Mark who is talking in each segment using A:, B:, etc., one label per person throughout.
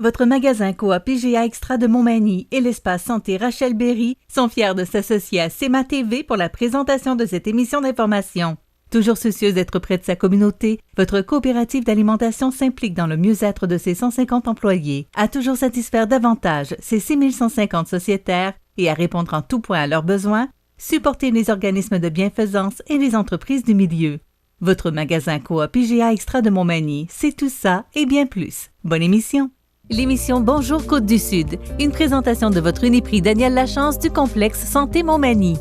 A: Votre magasin Coop IGA Extra de Montmagny et l'espace santé Rachel Berry sont fiers de s'associer à CEMA TV pour la présentation de cette émission d'information. Toujours soucieuse d'être près de sa communauté, votre coopérative d'alimentation s'implique dans le mieux-être de ses 150 employés, à toujours satisfaire davantage ses 6150 sociétaires et à répondre en tout point à leurs besoins, supporter les organismes de bienfaisance et les entreprises du milieu. Votre magasin Coop IGA Extra de Montmagny, c'est tout ça et bien plus. Bonne émission! L'émission Bonjour Côte-du-Sud, une présentation de votre Uniprix Daniel Lachance du complexe Santé Montmagny.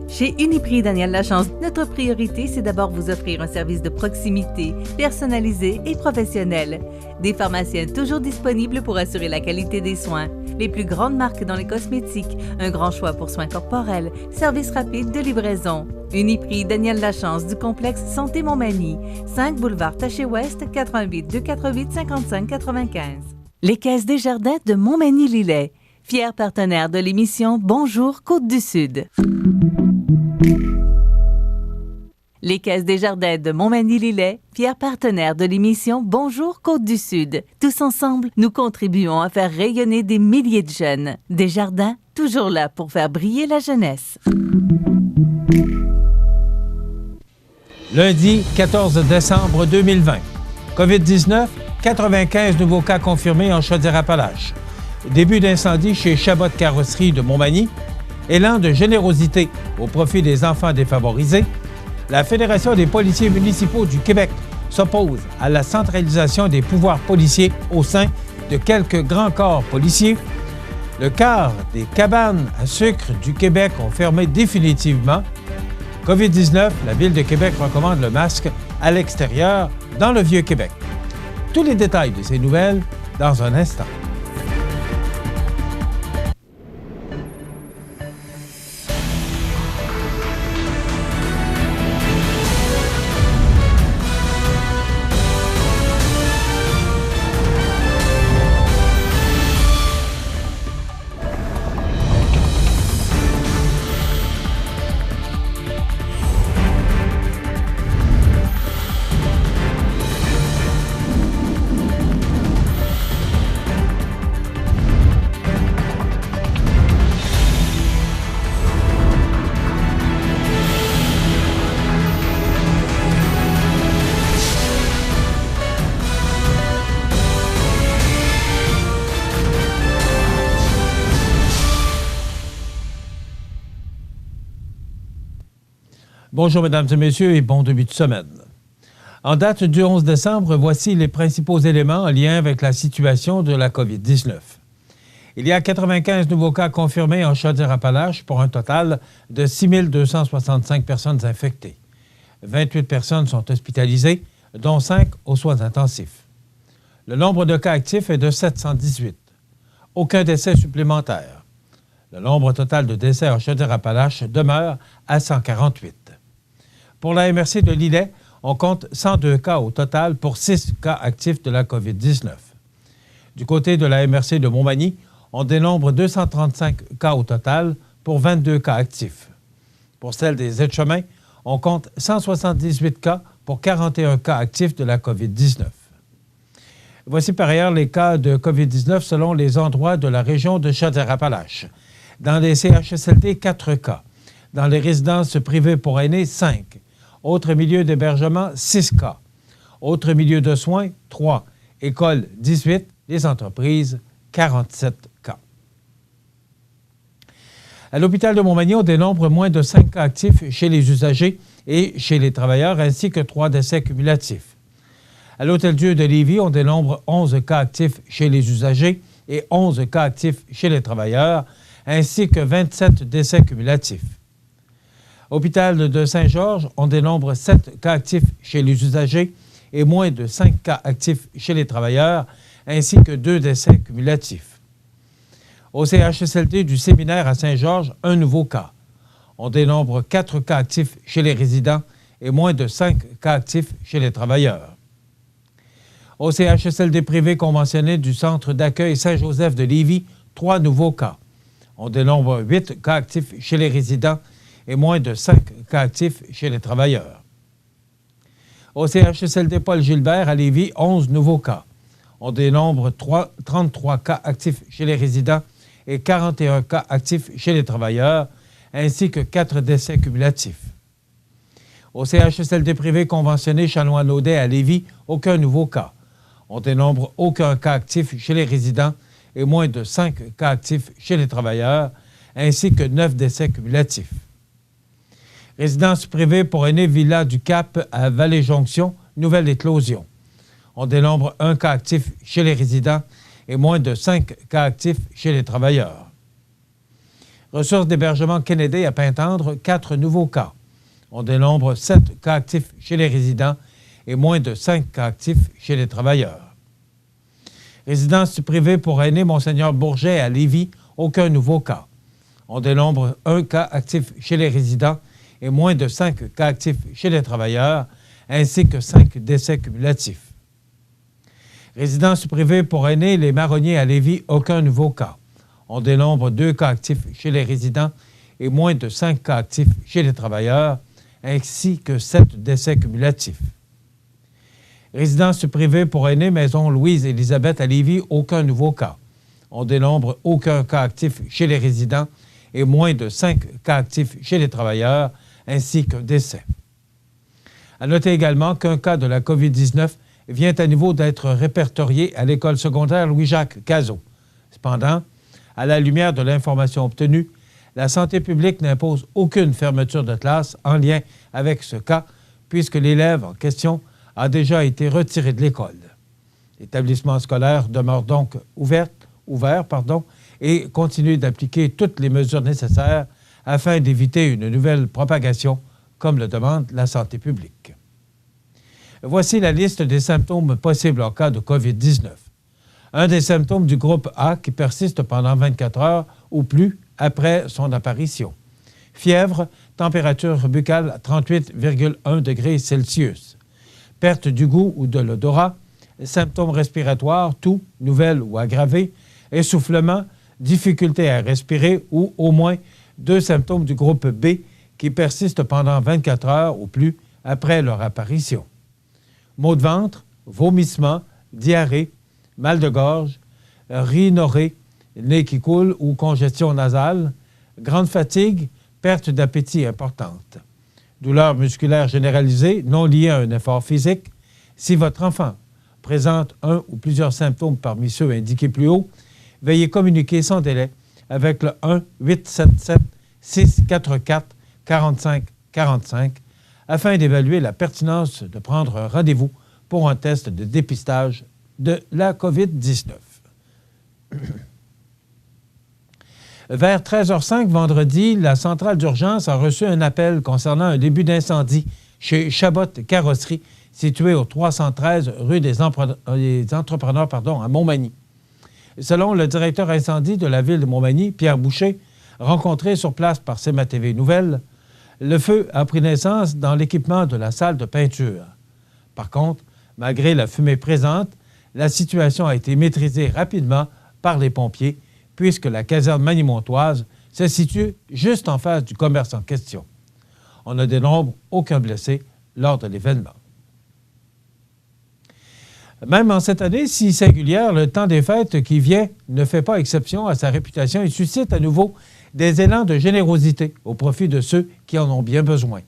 A: Chez Uniprix Daniel Lachance, notre priorité, c'est d'abord vous offrir un service de proximité, personnalisé et professionnel. Des pharmaciens toujours disponibles pour assurer la qualité des soins. Les plus grandes marques dans les cosmétiques, un grand choix pour soins corporels, service rapide de livraison. Uniprix Daniel Lachance du complexe Santé Montmagny, 5 boulevard Taché-Ouest, 88 248 55 95. Les Caisses Desjardins de Montmagny-Lillet, fiers partenaires de l'émission Bonjour Côte-du-Sud. Les Caisses Desjardins de Montmagny-Lillet, fiers partenaires de l'émission Bonjour Côte-du-Sud. Tous ensemble, nous contribuons à faire rayonner des milliers de jeunes. Desjardins, toujours là pour faire briller la jeunesse.
B: Lundi 14 décembre 2020. COVID-19, 95 nouveaux cas confirmés en Chaudière-Appalaches. Début d'incendie chez Chabot Carrosserie de Montmagny. Élan de générosité au profit des enfants défavorisés. La Fédération des policiers municipaux du Québec s'oppose à la centralisation des pouvoirs policiers au sein de quelques grands corps policiers. Le quart des cabanes à sucre du Québec ont fermé définitivement. COVID-19, la Ville de Québec recommande le masque à l'extérieur dans le Vieux-Québec. Tous les détails de ces nouvelles dans un instant. Bonjour, mesdames et messieurs, et bon début de semaine. En date du 11 décembre, voici les principaux éléments en lien avec la situation de la COVID-19. Il y a 95 nouveaux cas confirmés en Chaudière-Appalaches pour un total de 6 265 personnes infectées. 28 personnes sont hospitalisées, dont 5 aux soins intensifs. Le nombre de cas actifs est de 718. Aucun décès supplémentaire. Le nombre total de décès en Chaudière-Appalaches demeure à 148. Pour la MRC de Lillet, on compte 102 cas au total pour 6 cas actifs de la COVID-19. Du côté de la MRC de Montmagny, on dénombre 235 cas au total pour 22 cas actifs. Pour celle des aides-chemins, on compte 178 cas pour 41 cas actifs de la COVID-19. Voici par ailleurs les cas de COVID-19 selon les endroits de la région de Chaudière-Appalaches. Dans les CHSLD, 4 cas. Dans les résidences privées pour aînés, 5. Autres milieux d'hébergement, 6 cas. Autres milieux de soins, 3. Écoles, 18. Les entreprises, 47 cas. À l'hôpital de Montmagny, on dénombre moins de 5 cas actifs chez les usagers et chez les travailleurs, ainsi que 3 décès cumulatifs. À l'Hôtel-Dieu de Lévis, on dénombre 11 cas actifs chez les usagers et 11 cas actifs chez les travailleurs, ainsi que 27 décès cumulatifs. Hôpital de Saint-Georges, on dénombre 7 cas actifs chez les usagers et moins de 5 cas actifs chez les travailleurs, ainsi que 2 décès cumulatifs. Au CHSLD du Séminaire à Saint-Georges, un nouveau cas. On dénombre 4 cas actifs chez les résidents et moins de 5 cas actifs chez les travailleurs. Au CHSLD privé conventionné du Centre d'accueil Saint-Joseph de Lévis, 3 nouveaux cas. On dénombre 8 cas actifs chez les résidents et moins de 5 cas actifs chez les travailleurs. Au CHSLD Paul Gilbert à Lévis, 11 nouveaux cas. On dénombre 33 cas actifs chez les résidents et 41 cas actifs chez les travailleurs, ainsi que 4 décès cumulatifs. Au CHSLD privé conventionné Chanoine-Laudet à Lévis, aucun nouveau cas. On dénombre aucun cas actif chez les résidents et moins de 5 cas actifs chez les travailleurs, ainsi que 9 décès cumulatifs. Résidence privée pour aînés Villa du Cap à Vallée-Jonction, nouvelle éclosion. On dénombre un cas actif chez les résidents et moins de 5 cas actifs chez les travailleurs. Ressources d'hébergement Kennedy à Pintendre, 4 nouveaux cas. On dénombre 7 cas actifs chez les résidents et moins de 5 cas actifs chez les travailleurs. Résidence privée pour aînés Monseigneur Bourget à Lévis, aucun nouveau cas. On dénombre un cas actif chez les résidents et moins de 5 cas actifs chez les travailleurs, ainsi que 5 décès cumulatifs. Résidence privée pour aînés Les Marronniers à Lévis, aucun nouveau cas. On dénombre 2 cas actifs chez les résidents et moins de 5 cas actifs chez les travailleurs, ainsi que 7 décès cumulatifs. Résidence privée pour aînés Maison Louise-Élisabeth à Lévis, aucun nouveau cas. On dénombre aucun cas actif chez les résidents et moins de 5 cas actifs chez les travailleurs, ainsi qu'un décès. À noter également qu'un cas de la COVID-19 vient à nouveau d'être répertorié à l'école secondaire Louis-Jacques Cazot. Cependant, à la lumière de l'information obtenue, la santé publique n'impose aucune fermeture de classe en lien avec ce cas, puisque l'élève en question a déjà été retiré de l'école. L'établissement scolaire demeure donc ouvert et continue d'appliquer toutes les mesures nécessaires afin d'éviter une nouvelle propagation, comme le demande la santé publique. Voici la liste des symptômes possibles en cas de COVID-19. Un des symptômes du groupe A qui persiste pendant 24 heures ou plus après son apparition. Fièvre, température buccale à 38,1 degrés Celsius. Perte du goût ou de l'odorat, symptômes respiratoires, toux, nouvelles ou aggravées, essoufflement, difficulté à respirer ou au moins 2 symptômes du groupe B qui persistent pendant 24 heures ou plus après leur apparition. Maux de ventre, vomissements, diarrhée, mal de gorge, rhinorrhée, nez qui coule ou congestion nasale, grande fatigue, perte d'appétit importante. Douleur musculaire généralisée non liée à un effort physique. Si votre enfant présente un ou plusieurs symptômes parmi ceux indiqués plus haut, veuillez communiquer sans délai avec le 1-877-644-4545 afin d'évaluer la pertinence de prendre un rendez-vous pour un test de dépistage de la COVID-19. Vers 13h05 vendredi, la centrale d'urgence a reçu un appel concernant un début d'incendie chez Chabot Carrosserie, situé au 313 rue des Entrepreneurs à Montmagny. Selon le directeur incendie de la ville de Montmagny, Pierre Boucher, rencontré sur place par CMA-TV Nouvelles, le feu a pris naissance dans l'équipement de la salle de peinture. Par contre, malgré la fumée présente, la situation a été maîtrisée rapidement par les pompiers, puisque la caserne manimontoise se situe juste en face du commerce en question. On ne dénombre aucun blessé lors de l'événement. Même en cette année si singulière, le temps des fêtes qui vient ne fait pas exception à sa réputation et suscite à nouveau des élans de générosité au profit de ceux qui en ont bien besoin.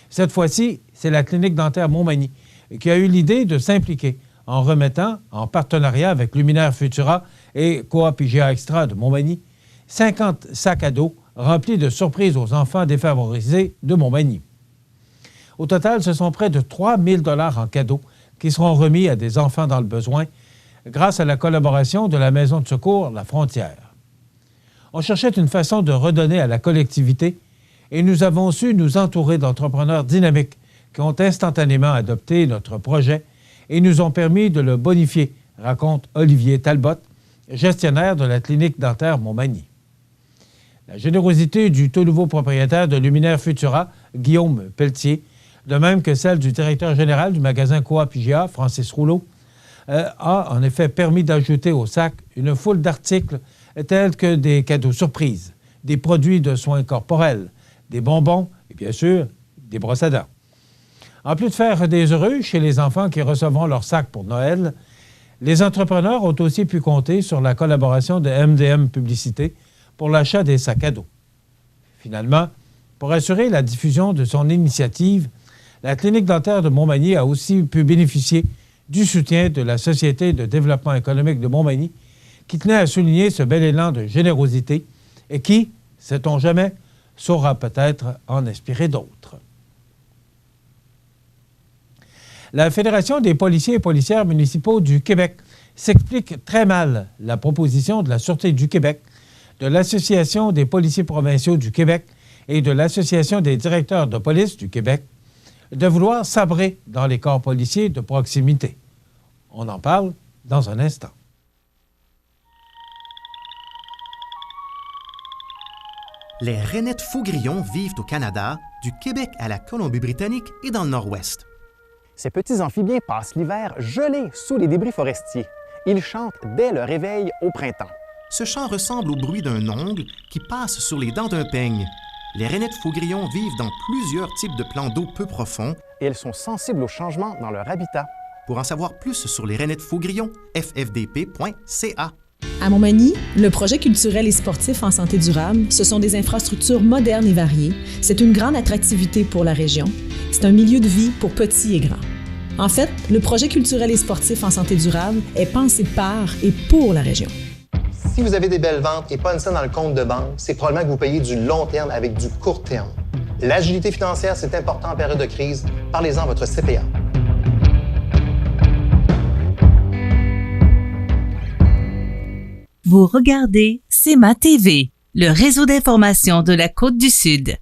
B: Cette fois-ci, c'est la clinique dentaire Montmagny qui a eu l'idée de s'impliquer en remettant, en partenariat avec Luminaire Futura et Coop IGA Extra de Montmagny, 50 sacs à dos remplis de surprises aux enfants défavorisés de Montmagny. Au total, ce sont près de 3 000 $ en cadeaux qui seront remis à des enfants dans le besoin grâce à la collaboration de la Maison de secours La Frontière. On cherchait une façon de redonner à la collectivité et nous avons su nous entourer d'entrepreneurs dynamiques qui ont instantanément adopté notre projet et nous ont permis de le bonifier, raconte Olivier Talbot, gestionnaire de la clinique dentaire Montmagny. La générosité du tout nouveau propriétaire de Luminaire Futura, Guillaume Pelletier, de même que celle du directeur général du magasin Coop IGA, Francis Rouleau, a en effet permis d'ajouter au sac une foule d'articles tels que des cadeaux surprises, des produits de soins corporels, des bonbons et bien sûr des brosses à dents. En plus de faire des heureux chez les enfants qui recevront leur sac pour Noël, Les entrepreneurs ont aussi pu compter sur la collaboration de MDM Publicité pour l'achat des sacs à dos. Finalement, pour assurer la diffusion de son initiative, la clinique dentaire de Montmagny a aussi pu bénéficier du soutien de la Société de développement économique de Montmagny, qui tenait à souligner ce bel élan de générosité et qui, sait-on jamais, saura peut-être en inspirer d'autres. La Fédération des policiers et policières municipaux du Québec s'explique très mal la proposition de la Sûreté du Québec, de l'Association des policiers provinciaux du Québec et de l'Association des directeurs de police du Québec de vouloir sabrer dans les corps policiers de proximité. On en parle dans un instant.
C: Les rainettes faux-grillons vivent au Canada, du Québec à la Colombie-Britannique et dans le Nord-Ouest.
D: Ces petits amphibiens passent l'hiver gelés sous les débris forestiers. Ils chantent dès le réveil au printemps.
C: Ce chant ressemble au bruit d'un ongle qui passe sur les dents d'un peigne. Les rainettes faux-grillons vivent dans plusieurs types de plans d'eau peu profonds.
D: Et elles sont sensibles aux changements dans leur habitat.
C: Pour en savoir plus sur les rainettes faux-grillons, ffdp.ca.
E: À Montmagny, le projet culturel et sportif en santé durable, ce sont des infrastructures modernes et variées. C'est une grande attractivité pour la région. C'est un milieu de vie pour petits et grands. En fait, le projet culturel et sportif en santé durable est pensé par et pour la région.
F: Si vous avez des belles ventes et pas une scène dans le compte de banque, c'est probablement que vous payez du long terme avec du court terme. L'agilité financière, c'est important en période de crise. Parlez-en à votre CPA.
A: Vous regardez CEMA TV, le réseau d'information de la Côte-du-Sud.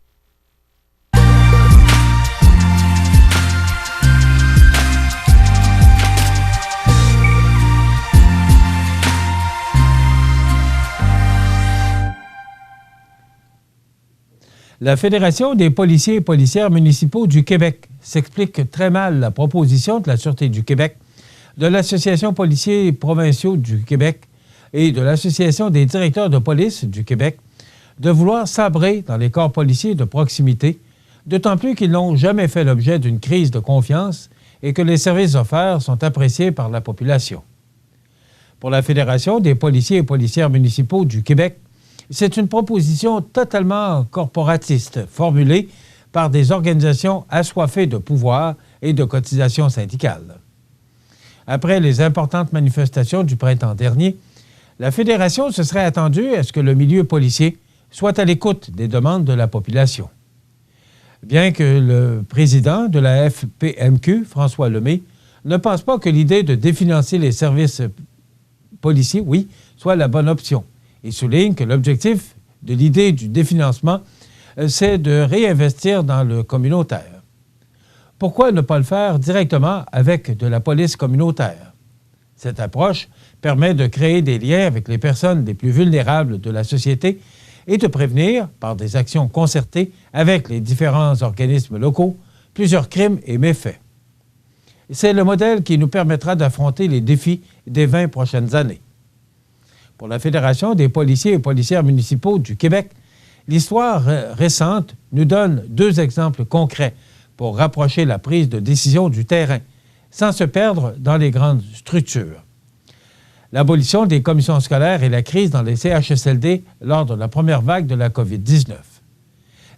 B: La Fédération des policiers et policières municipaux du Québec s'explique très mal la proposition de la Sûreté du Québec, de l'Association policiers provinciaux du Québec et de l'Association des directeurs de police du Québec de vouloir sabrer dans les corps policiers de proximité, d'autant plus qu'ils n'ont jamais fait l'objet d'une crise de confiance et que les services offerts sont appréciés par la population. Pour la Fédération des policiers et policières municipaux du Québec, c'est une proposition totalement corporatiste, formulée par des organisations assoiffées de pouvoir et de cotisations syndicales. Après les importantes manifestations du printemps dernier, la Fédération se serait attendue à ce que le milieu policier soit à l'écoute des demandes de la population. Bien que le président de la FPMQ, François Lemay, ne pense pas que l'idée de définancer les services policiers, oui, soit la bonne option. Il souligne que l'objectif de l'idée du définancement, c'est de réinvestir dans le communautaire. Pourquoi ne pas le faire directement avec de la police communautaire? Cette approche permet de créer des liens avec les personnes les plus vulnérables de la société et de prévenir, par des actions concertées avec les différents organismes locaux, plusieurs crimes et méfaits. C'est le modèle qui nous permettra d'affronter les défis des 20 prochaines années. Pour la Fédération des policiers et policières municipaux du Québec, l'histoire récente nous donne deux exemples concrets pour rapprocher la prise de décision du terrain, sans se perdre dans les grandes structures. L'abolition des commissions scolaires et la crise dans les CHSLD lors de la première vague de la COVID-19.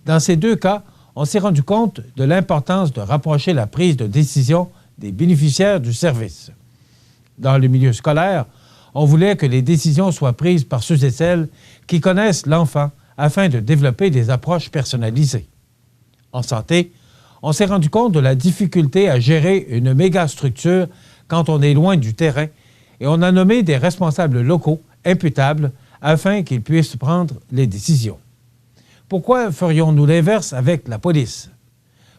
B: Dans ces deux cas, on s'est rendu compte de l'importance de rapprocher la prise de décision des bénéficiaires du service. Dans le milieu scolaire, on voulait que les décisions soient prises par ceux et celles qui connaissent l'enfant afin de développer des approches personnalisées. En santé, on s'est rendu compte de la difficulté à gérer une méga-structure quand on est loin du terrain et on a nommé des responsables locaux imputables afin qu'ils puissent prendre les décisions. Pourquoi ferions-nous l'inverse avec la police?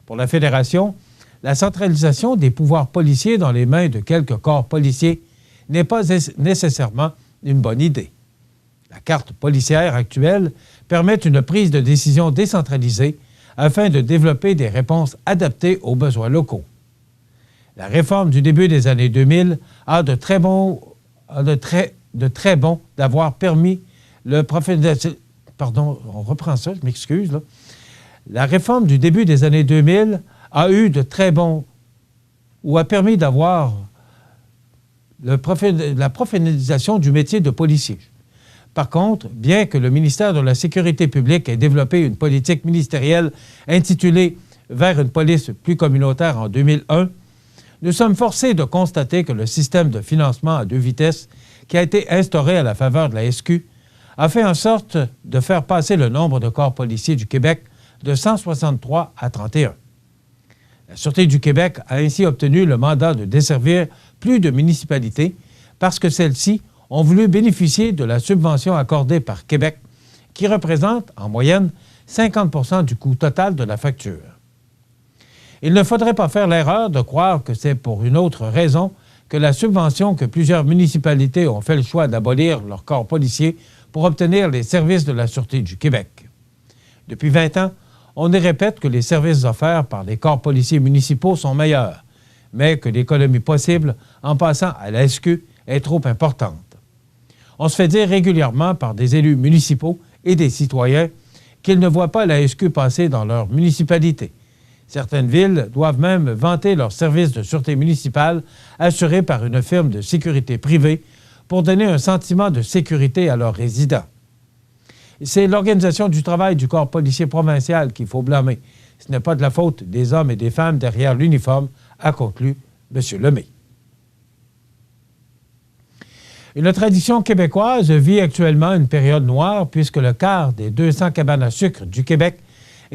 B: Pour la Fédération, la centralisation des pouvoirs policiers dans les mains de quelques corps policiers n'est pas nécessairement une bonne idée. La carte policière actuelle permet une prise de décision décentralisée afin de développer des réponses adaptées aux besoins locaux. La réforme du début des années 2000 a de très bon d'avoir permis le professionnalisme. Pardon, on reprend ça, je m'excuse. Là. La réforme du début des années 2000 a eu de très bons ou a permis d'avoir la professionnalisation du métier de policier. Par contre, bien que le ministère de la Sécurité publique ait développé une politique ministérielle intitulée « Vers une police plus communautaire » en 2001, nous sommes forcés de constater que le système de financement à 2 vitesses qui a été instauré à la faveur de la SQ a fait en sorte de faire passer le nombre de corps policiers du Québec de 163 à 31. La Sûreté du Québec a ainsi obtenu le mandat de desservir plus de municipalités parce que celles-ci ont voulu bénéficier de la subvention accordée par Québec qui représente, en moyenne, 50 % du coût total de la facture. Il ne faudrait pas faire l'erreur de croire que c'est pour une autre raison que la subvention que plusieurs municipalités ont fait le choix d'abolir leur corps policier pour obtenir les services de la Sûreté du Québec. Depuis 20 ans, on y répète que les services offerts par les corps policiers municipaux sont meilleurs, mais que l'économie possible en passant à la SQ est trop importante. On se fait dire régulièrement par des élus municipaux et des citoyens qu'ils ne voient pas la SQ passer dans leur municipalité. Certaines villes doivent même vanter leurs services de sûreté municipale assurés par une firme de sécurité privée pour donner un sentiment de sécurité à leurs résidents. C'est l'organisation du travail du corps policier provincial qu'il faut blâmer. Ce n'est pas de la faute des hommes et des femmes derrière l'uniforme, a conclu M. Lemay. Une tradition québécoise vit actuellement une période noire puisque le quart des 200 cabanes à sucre du Québec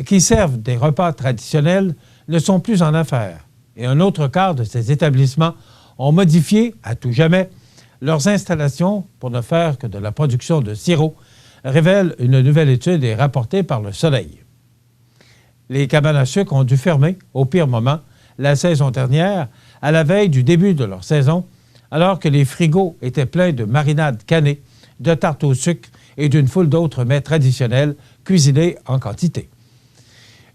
B: qui servent des repas traditionnels ne sont plus en affaires. Et un autre quart de ces établissements ont modifié, à tout jamais, leurs installations pour ne faire que de la production de sirop, révèle une nouvelle étude et rapportée par Le Soleil. Les cabanes à sucre ont dû fermer, au pire moment, la saison dernière, à la veille du début de leur saison, alors que les frigos étaient pleins de marinades cannées, de tartes au sucre et d'une foule d'autres mets traditionnels cuisinés en quantité.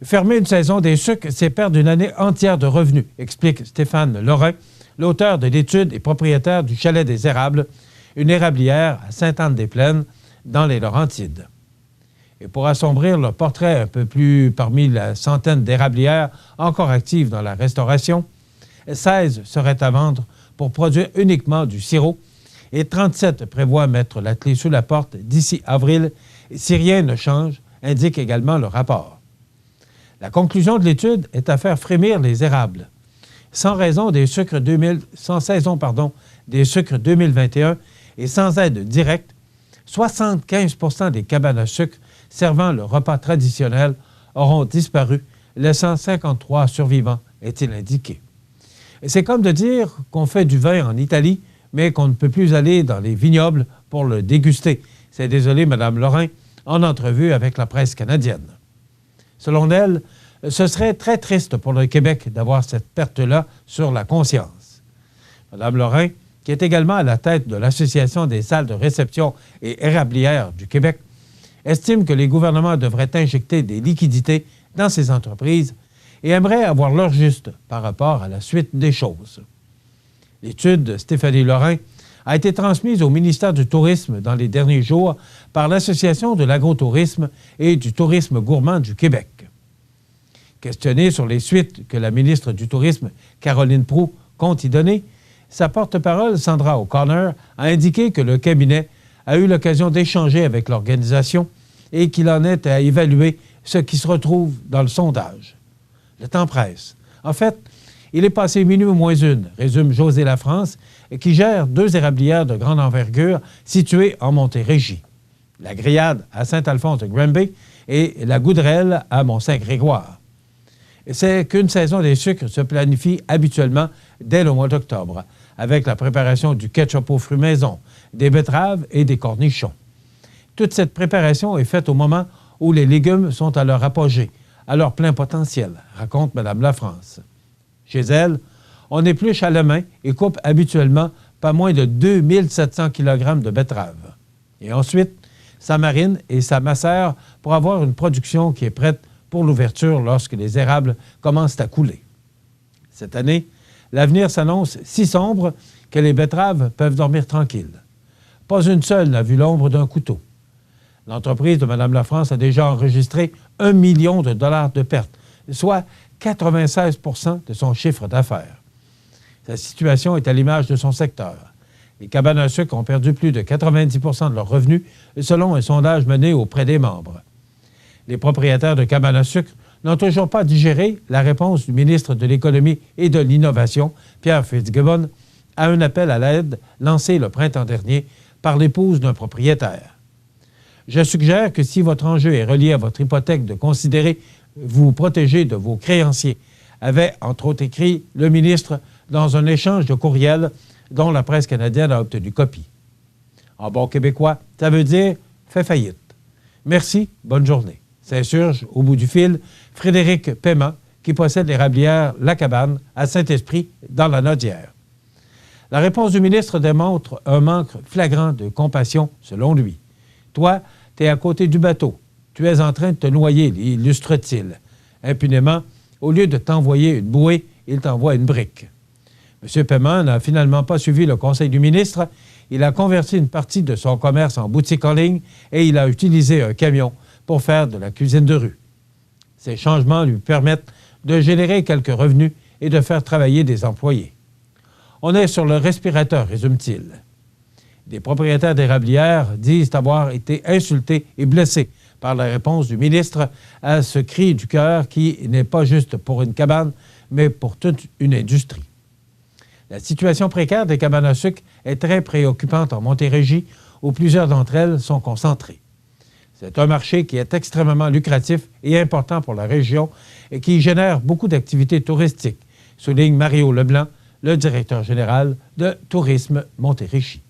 B: Fermer une saison des sucres, c'est perdre une année entière de revenus, explique Stéphane Lorrain, l'auteur de l'étude et propriétaire du Chalet des Érables, une érablière à Sainte-Anne-des-Plaines, dans les Laurentides. Et pour assombrir le portrait un peu plus parmi la centaine d'érablières encore actives dans la restauration, 16 seraient à vendre pour produire uniquement du sirop et 37 prévoient mettre la clé sous la porte d'ici avril si rien ne change, indique également le rapport. La conclusion de l'étude est à faire frémir les érables. Sans saison des sucres 2021 et sans aide directe, 75 % des cabanes à sucre servant le repas traditionnel auront disparu, laissant 53 survivants, est-il indiqué. Et c'est comme de dire qu'on fait du vin en Italie, mais qu'on ne peut plus aller dans les vignobles pour le déguster. C'est désolé, Mme Lorrain, en entrevue avec la presse canadienne. Selon elle, ce serait très triste pour le Québec d'avoir cette perte-là sur la conscience. Mme Lorrain, qui est également à la tête de l'Association des salles de réception et érablières du Québec, estime que les gouvernements devraient injecter des liquidités dans ces entreprises et aimerait avoir l'heure juste par rapport à la suite des choses. L'étude de Stéphanie Lorrain a été transmise au ministère du Tourisme dans les derniers jours par l'Association de l'agrotourisme et du tourisme gourmand du Québec. Questionnée sur les suites que la ministre du Tourisme, Caroline Proulx, compte y donner, sa porte-parole, Sandra O'Connor, a indiqué que le cabinet a eu l'occasion d'échanger avec l'organisation et qu'il en est à évaluer ce qui se retrouve dans le sondage. Le temps presse. En fait, il est passé minuit moins une, résume José Lafrance, qui gère 2 érablières de grande envergure situées en Montérégie. La Grillade à Saint-Alphonse-de-Granby et la Goudrelle à Mont-Saint-Grégoire. C'est qu'une saison des sucres se planifie habituellement dès le mois d'octobre, avec la préparation du ketchup aux fruits maison, des betteraves et des cornichons. Toute cette préparation est faite au moment où les légumes sont à leur apogée, à leur plein potentiel, raconte Mme Lafrance. Chez elle, on épluche à la main et coupe habituellement pas moins de 2700 kg de betteraves. Et ensuite, ça marine et ça macère pour avoir une production qui est prête pour l'ouverture lorsque les érables commencent à couler. Cette année, l'avenir s'annonce si sombre que les betteraves peuvent dormir tranquilles. Pas une seule n'a vu l'ombre d'un couteau. L'entreprise de Mme Lafrance a déjà enregistré 1 million de dollars de pertes, soit 96 % de son chiffre d'affaires. Sa situation est à l'image de son secteur. Les cabanes à sucre ont perdu plus de 90 % de leurs revenus, selon un sondage mené auprès des membres. Les propriétaires de cabanes à sucre n'ont toujours pas digéré la réponse du ministre de l'Économie et de l'Innovation, Pierre Fitzgibbon, à un appel à l'aide lancé le printemps dernier par l'épouse d'un propriétaire. Je suggère que si votre enjeu est relié à votre hypothèque, de considérer vous protéger de vos créanciers, avait entre autres écrit le ministre dans un échange de courriels dont la presse canadienne a obtenu copie. En bon québécois, ça veut dire « fais faillite ». Merci, bonne journée. S'insurge, au bout du fil, Frédéric Paiement, qui possède l'érablière La Cabane à Saint-Esprit, dans la Nodière. La réponse du ministre démontre un manque flagrant de compassion, selon lui. Toi, tu es à côté du bateau. Tu es en train de te noyer, illustre-t-il. Impunément, au lieu de t'envoyer une bouée, il t'envoie une brique. M. Paiement n'a finalement pas suivi le conseil du ministre. Il a converti une partie de son commerce en boutique en ligne et il a utilisé un camion pour faire de la cuisine de rue. Ces changements lui permettent de générer quelques revenus et de faire travailler des employés. On est sur le respirateur, résume-t-il. Des propriétaires d'érablières disent avoir été insultés et blessés par la réponse du ministre à ce cri du cœur qui n'est pas juste pour une cabane, mais pour toute une industrie. La situation précaire des cabanes à sucre est très préoccupante en Montérégie, où plusieurs d'entre elles sont concentrées. C'est un marché qui est extrêmement lucratif et important pour la région et qui génère beaucoup d'activités touristiques, souligne Mario Leblanc, le directeur général de Tourisme Montérégie.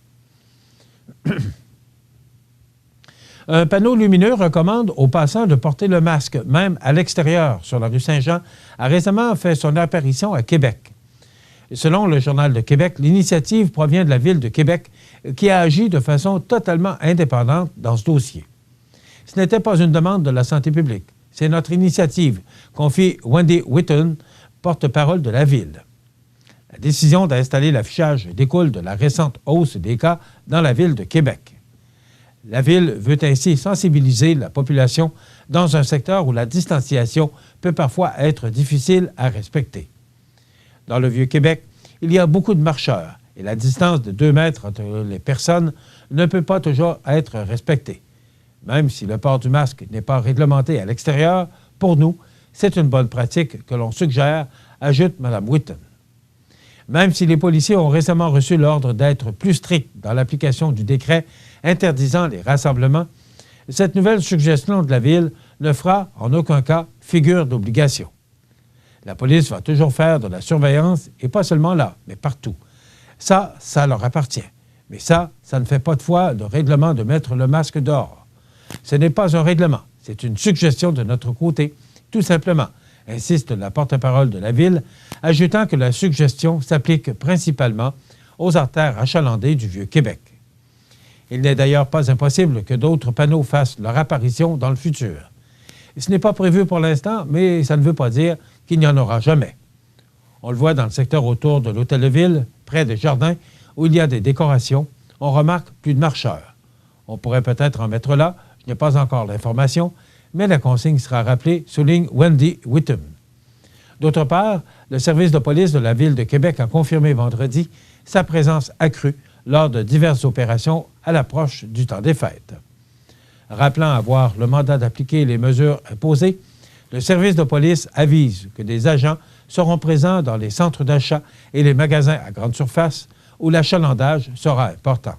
B: Un panneau lumineux recommande aux passants de porter le masque, même à l'extérieur, sur la rue Saint-Jean, a récemment fait son apparition à Québec. Selon le Journal de Québec, l'initiative provient de la Ville de Québec qui a agi de façon totalement indépendante dans ce dossier. Ce n'était pas une demande de la santé publique. C'est notre initiative, confie Wendy Whitten, porte-parole de la Ville. La décision d'installer l'affichage découle de la récente hausse des cas dans la Ville de Québec. La Ville veut ainsi sensibiliser la population dans un secteur où la distanciation peut parfois être difficile à respecter. Dans le Vieux-Québec, il y a beaucoup de marcheurs et la distance de 2 mètres entre les personnes ne peut pas toujours être respectée. Même si le port du masque n'est pas réglementé à l'extérieur, pour nous, c'est une bonne pratique que l'on suggère, ajoute Mme Whitten. Même si les policiers ont récemment reçu l'ordre d'être plus stricts dans l'application du décret interdisant les rassemblements, cette nouvelle suggestion de la Ville ne fera en aucun cas figure d'obligation. La police va toujours faire de la surveillance, et pas seulement là, mais partout. Ça leur appartient. Mais ça ne fait pas de foi de règlement de mettre le masque dehors. Ce n'est pas un règlement, c'est une suggestion de notre côté, tout simplement, insiste la porte-parole de la Ville, ajoutant que la suggestion s'applique principalement aux artères achalandées du Vieux-Québec. Il n'est d'ailleurs pas impossible que d'autres panneaux fassent leur apparition dans le futur. Ce n'est pas prévu pour l'instant, mais ça ne veut pas dire qu'il n'y en aura jamais. On le voit dans le secteur autour de l'Hôtel de Ville, près des jardins, où il y a des décorations, on remarque plus de marcheurs. On pourrait peut-être en mettre là, je n'ai pas encore l'information, mais la consigne sera rappelée, souligne Wendy Whitten. D'autre part, le service de police de la Ville de Québec a confirmé vendredi sa présence accrue lors de diverses opérations à l'approche du temps des fêtes. Rappelant avoir le mandat d'appliquer les mesures imposées, le service de police avise que des agents seront présents dans les centres d'achat et les magasins à grande surface où l'achalandage sera important.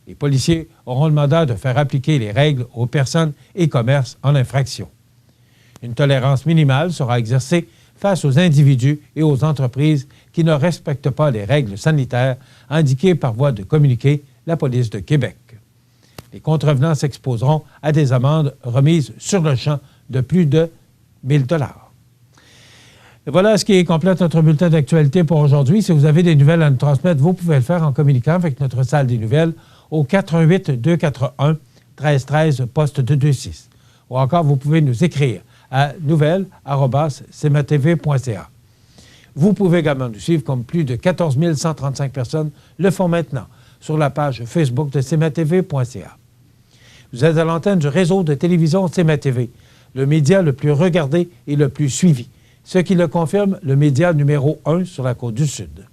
B: Les policiers auront le mandat de faire appliquer les règles aux personnes et commerces en infraction. Une tolérance minimale sera exercée face aux individus et aux entreprises qui ne respectent pas les règles sanitaires indiquées par voie de communiqué la police de Québec. Les contrevenants s'exposeront à des amendes remises sur le champ de plus de 1 000 $. Et voilà ce qui complète notre bulletin d'actualité pour aujourd'hui. Si vous avez des nouvelles à nous transmettre, vous pouvez le faire en communiquant avec notre salle des nouvelles au 418-241-1313, poste 226. Ou encore, vous pouvez nous écrire à nouvelles@cmatv.ca. Vous pouvez également nous suivre comme plus de 14 135 personnes le font maintenant sur la page Facebook de cmatv.ca. Vous êtes à l'antenne du réseau de télévision CMA-TV, le média le plus regardé et le plus suivi, ce qui le confirme le média numéro 1 sur la Côte-du-Sud.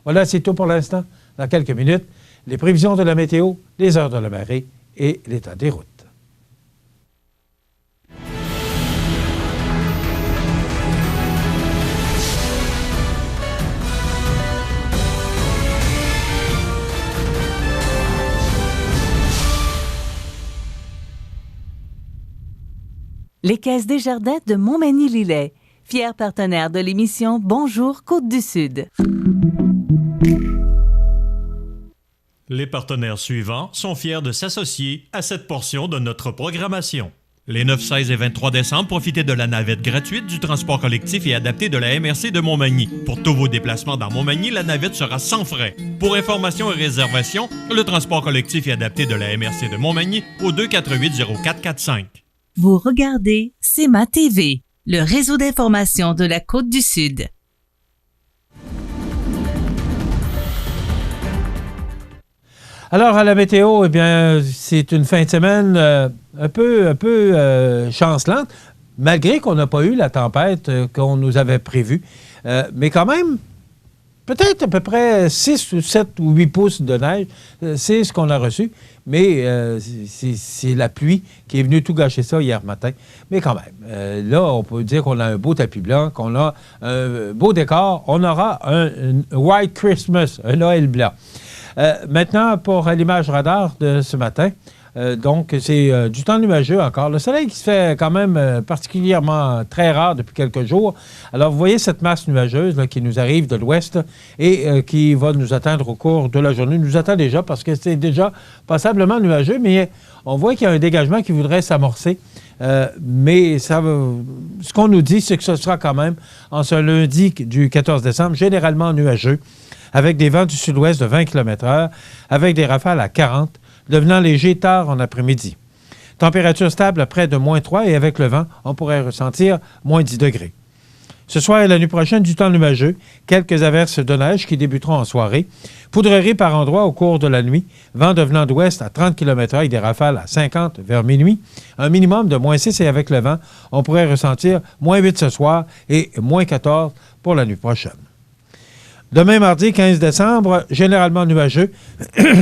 B: Voilà, c'est tout pour l'instant. Dans quelques minutes, les prévisions de la météo, les heures de la marée et l'état des routes.
A: Les Caisses Desjardins de Montmagny-Lillet, fier partenaire de l'émission Bonjour Côte-du-Sud.
G: Les partenaires suivants sont fiers de s'associer à cette portion de notre programmation. Les 9, 16 et 23 décembre, profitez de la navette gratuite du transport collectif et adapté de la MRC de Montmagny. Pour tous vos déplacements dans Montmagny, la navette sera sans frais. Pour information et réservation, le transport collectif et adapté de la MRC de Montmagny au 248-0445.
A: Vous regardez CEMA TV, le réseau d'information de la Côte-du-Sud.
B: Alors, à la météo, eh bien, c'est une fin de semaine un peu chancelante, malgré qu'on n'a pas eu la tempête qu'on nous avait prévue. Mais quand même, peut-être à peu près 6 ou 7 ou 8 pouces de neige, c'est ce qu'on a reçu. Mais c'est la pluie qui est venue tout gâcher ça hier matin. Mais quand même, là, on peut dire qu'on a un beau tapis blanc, qu'on a un beau décor. On aura un White Christmas, un Noël blanc. Maintenant, pour l'image radar de ce matin, donc c'est du temps nuageux encore. Le soleil qui se fait quand même particulièrement très rare depuis quelques jours. Alors, vous voyez cette masse nuageuse là, qui nous arrive de l'ouest et qui va nous atteindre au cours de la journée. Nous attend déjà parce que c'est déjà passablement nuageux, mais on voit qu'il y a un dégagement qui voudrait s'amorcer. Mais ça va, ce qu'on nous dit, c'est que ce sera quand même en ce lundi du 14 décembre, généralement nuageux, avec des vents du sud-ouest de 20 km/h, avec des rafales à 40, devenant léger tard en après-midi. Température stable à près de -3 et avec le vent, on pourrait ressentir -10 degrés. Ce soir et la nuit prochaine, du temps nuageux, quelques averses de neige qui débuteront en soirée, poudreries par endroits au cours de la nuit, vent devenant d'ouest à 30 km/h avec des rafales à 50 vers minuit, un minimum de -6 et avec le vent, on pourrait ressentir -8 ce soir et -14 pour la nuit prochaine. Demain, mardi, 15 décembre, généralement nuageux,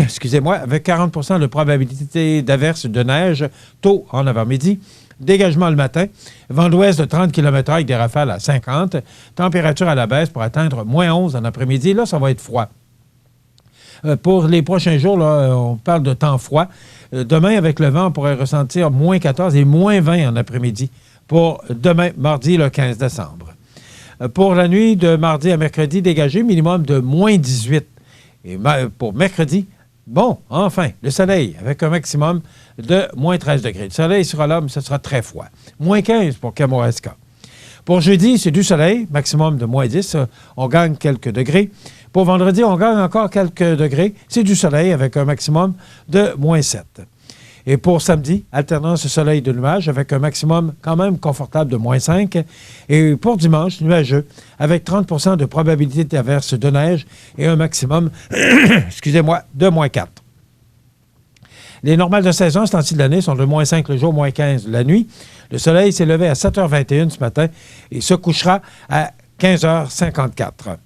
B: excusez-moi, avec 40 % de probabilité d'averse de neige tôt en avant-midi. Dégagement le matin, vent d'ouest de 30 km/h avec des rafales à 50, température à la baisse pour atteindre -11 en après-midi. Là, ça va être froid. Pour les prochains jours, là, on parle de temps froid. Demain, avec le vent, on pourrait ressentir -14 et -20 en après-midi pour demain, mardi, le 15 décembre. Pour la nuit de mardi à mercredi, dégagé, minimum de -18. Et pour mercredi, bon, enfin, le soleil, avec un maximum de -13 degrés. Le soleil sera là, mais ce sera très froid. -15 pour Kamouraska. Pour jeudi, c'est du soleil, maximum de -10. On gagne quelques degrés. Pour vendredi, on gagne encore quelques degrés. C'est du soleil avec un maximum de -7. Et pour samedi, alternance soleil de nuages avec un maximum quand même confortable de -5. Et pour dimanche, nuageux avec 30 % de probabilité d'averse de neige et un maximum, excusez-moi, de -4. Les normales de saison, ce temps-ci de l'année, sont de -5 le jour, -15 la nuit. Le soleil s'est levé à 7h21 ce matin et se couchera à 15h54.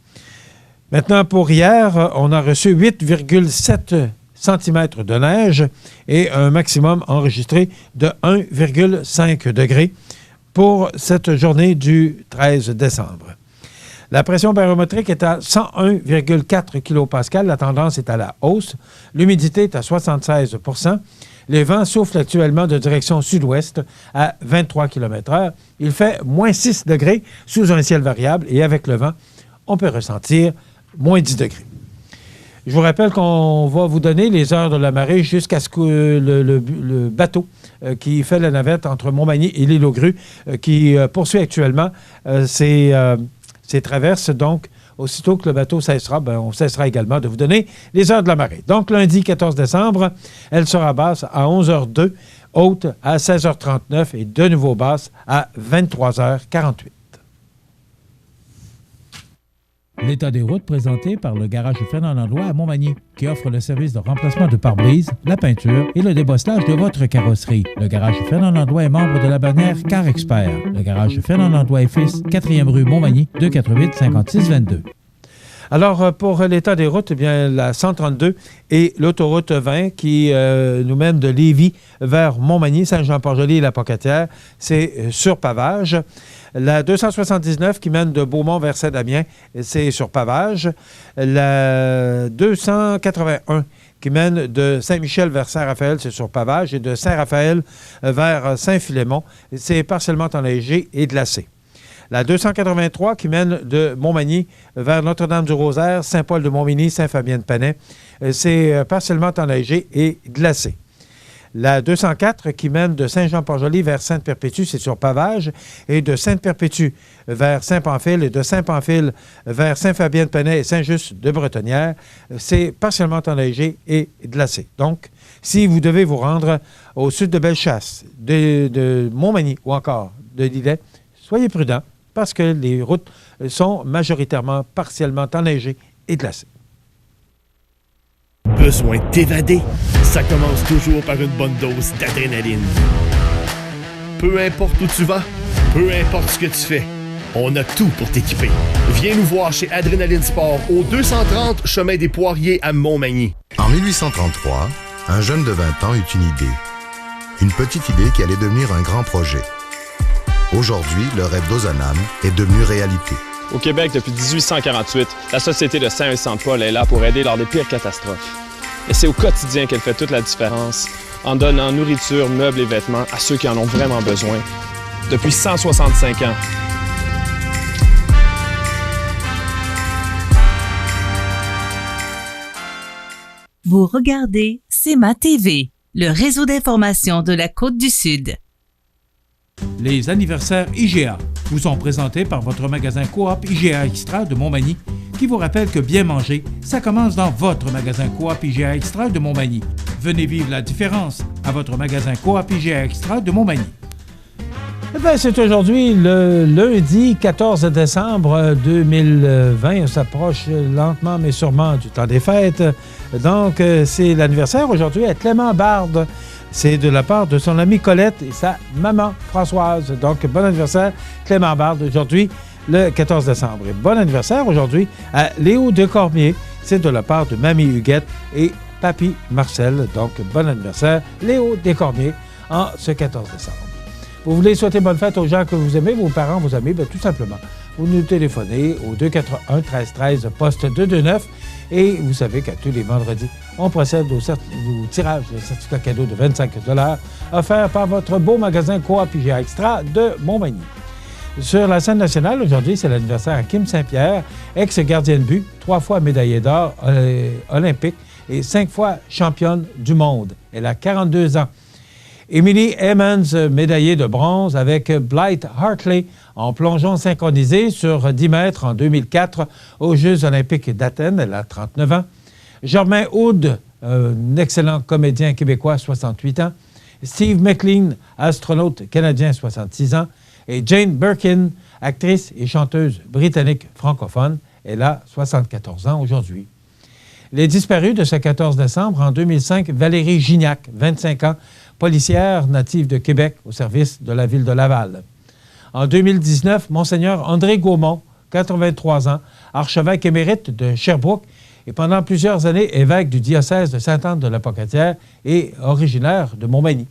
B: Maintenant, pour hier, on a reçu 8,7 cm de neige et un maximum enregistré de 1,5 degré pour cette journée du 13 décembre. La pression barométrique est à 101,4 kPa. La tendance est à la hausse. L'humidité est à 76 %. Les vents soufflent actuellement de direction sud-ouest à 23 km/h. Il fait -6 degrés sous un ciel variable et avec le vent, on peut ressentir -10 degrés. Je vous rappelle qu'on va vous donner les heures de la marée jusqu'à ce que le bateau qui fait la navette entre Montmagny et l'île aux Grues, qui poursuit actuellement ses traverses. Donc, aussitôt que le bateau cessera, on cessera également de vous donner les heures de la marée. Donc, lundi 14 décembre, elle sera basse à 11h02, haute à 16h39 et de nouveau basse à 23h48.
H: L'état des routes présenté par le garage Fernand Landlois à Montmagny, qui offre le service de remplacement de pare-brise, la peinture et le débosselage de votre carrosserie. Le garage Fernand Landlois est membre de la bannière Car Expert. Le garage Fernand Landlois et Fils, 4e rue Montmagny, 248-5622.
B: Alors, pour l'état des routes, eh bien, la 132 et l'autoroute 20 qui nous mène de Lévis vers Montmagny, Saint-Jean-Port-Joli et la Pocatière, c'est sur pavage. La 279 qui mène de Beaumont vers Saint-Damien, c'est sur pavage. La 281 qui mène de Saint-Michel vers Saint-Raphaël, c'est sur pavage. Et de Saint-Raphaël vers Saint-Philémon, c'est partiellement enneigé et glacé. La 283 qui mène de Montmagny vers Notre-Dame-du-Rosaire, Saint-Paul-de-Montmagny, Saint-Fabien-de-Panay, c'est partiellement enneigé et glacé. La 204 qui mène de Saint-Jean-Port-Joli vers Sainte-Perpétue, c'est sur pavage, et de Sainte-Perpétue vers Saint-Pamphile et de Saint-Pamphile vers Saint-Fabien-de-Panay et Saint-Just-de-Bretonnière, c'est partiellement enneigé et glacé. Donc, si vous devez vous rendre au sud de Bellechasse, de Montmagny ou encore de Lillet, soyez prudents parce que les routes sont majoritairement partiellement enneigées et glacées.
I: Besoin de t'évader? Ça commence toujours par une bonne dose d'adrénaline. Peu importe où tu vas, peu importe ce que tu fais, on a tout pour t'équiper. Viens nous voir chez Adrénaline Sport au 230 chemin des Poiriers à Montmagny.
J: En 1833, un jeune de 20 ans eut une idée. Une petite idée qui allait devenir un grand projet. Aujourd'hui, le rêve d'Ozanam est devenu réalité.
K: Au Québec, depuis 1848, la Société de Saint-Vincent-de-Paul est là pour aider lors des pires catastrophes. Et c'est au quotidien qu'elle fait toute la différence, en donnant nourriture, meubles et vêtements à ceux qui en ont vraiment besoin. Depuis 165 ans.
A: Vous regardez CEMA TV, le réseau d'information de la Côte-du-Sud.
H: Les anniversaires IGA vous sont présentés par votre magasin Coop IGA Extra de Montmagny, qui vous rappelle que bien manger, ça commence dans votre magasin Coop IGA Extra de Montmagny. Venez vivre la différence à votre magasin Coop IGA Extra de Montmagny.
B: Eh bien, c'est aujourd'hui le lundi 14 décembre 2020. On s'approche lentement mais sûrement du temps des fêtes. Donc, c'est l'anniversaire aujourd'hui à Clément Barde. C'est de la part de son amie Colette et sa maman Françoise. Donc, bon anniversaire Clément Barde aujourd'hui, le 14 décembre. Et bon anniversaire aujourd'hui à Léo Decormier. C'est de la part de Mamie Huguette et Papy Marcel. Donc, bon anniversaire Léo Decormier en ce 14 décembre. Vous voulez souhaiter bonne fête aux gens que vous aimez, vos parents, vos amis? Bien, tout simplement, vous nous téléphonez au 281-1313, poste 229. Et vous savez qu'à tous les vendredis, on procède au tirage de certificats cadeaux de 25 $ offert par votre beau magasin Coop IGA Extra de Montmagny. Sur la scène nationale, aujourd'hui, c'est l'anniversaire à Kim Saint-Pierre, ex-gardien de but, 3 fois médaillée d'or olympique et 5 fois championne du monde. Elle a 42 ans. Emily Emmons, médaillée de bronze avec Blythe Hartley en plongeon synchronisé sur 10 mètres en 2004 aux Jeux olympiques d'Athènes. Elle a 39 ans. Germain Hood, un excellent comédien québécois, 68 ans. Steve McLean, astronaute canadien, 66 ans. Et Jane Birkin, actrice et chanteuse britannique francophone. Elle a 74 ans aujourd'hui. Les disparus de ce 14 décembre, en 2005, Valérie Gignac, 25 ans, policière native de Québec au service de la ville de Laval. En 2019, Monseigneur André Gaumont, 83 ans, archevêque émérite de Sherbrooke et pendant plusieurs années évêque du diocèse de Sainte-Anne-de-la-Pocatière et originaire de Montmagny.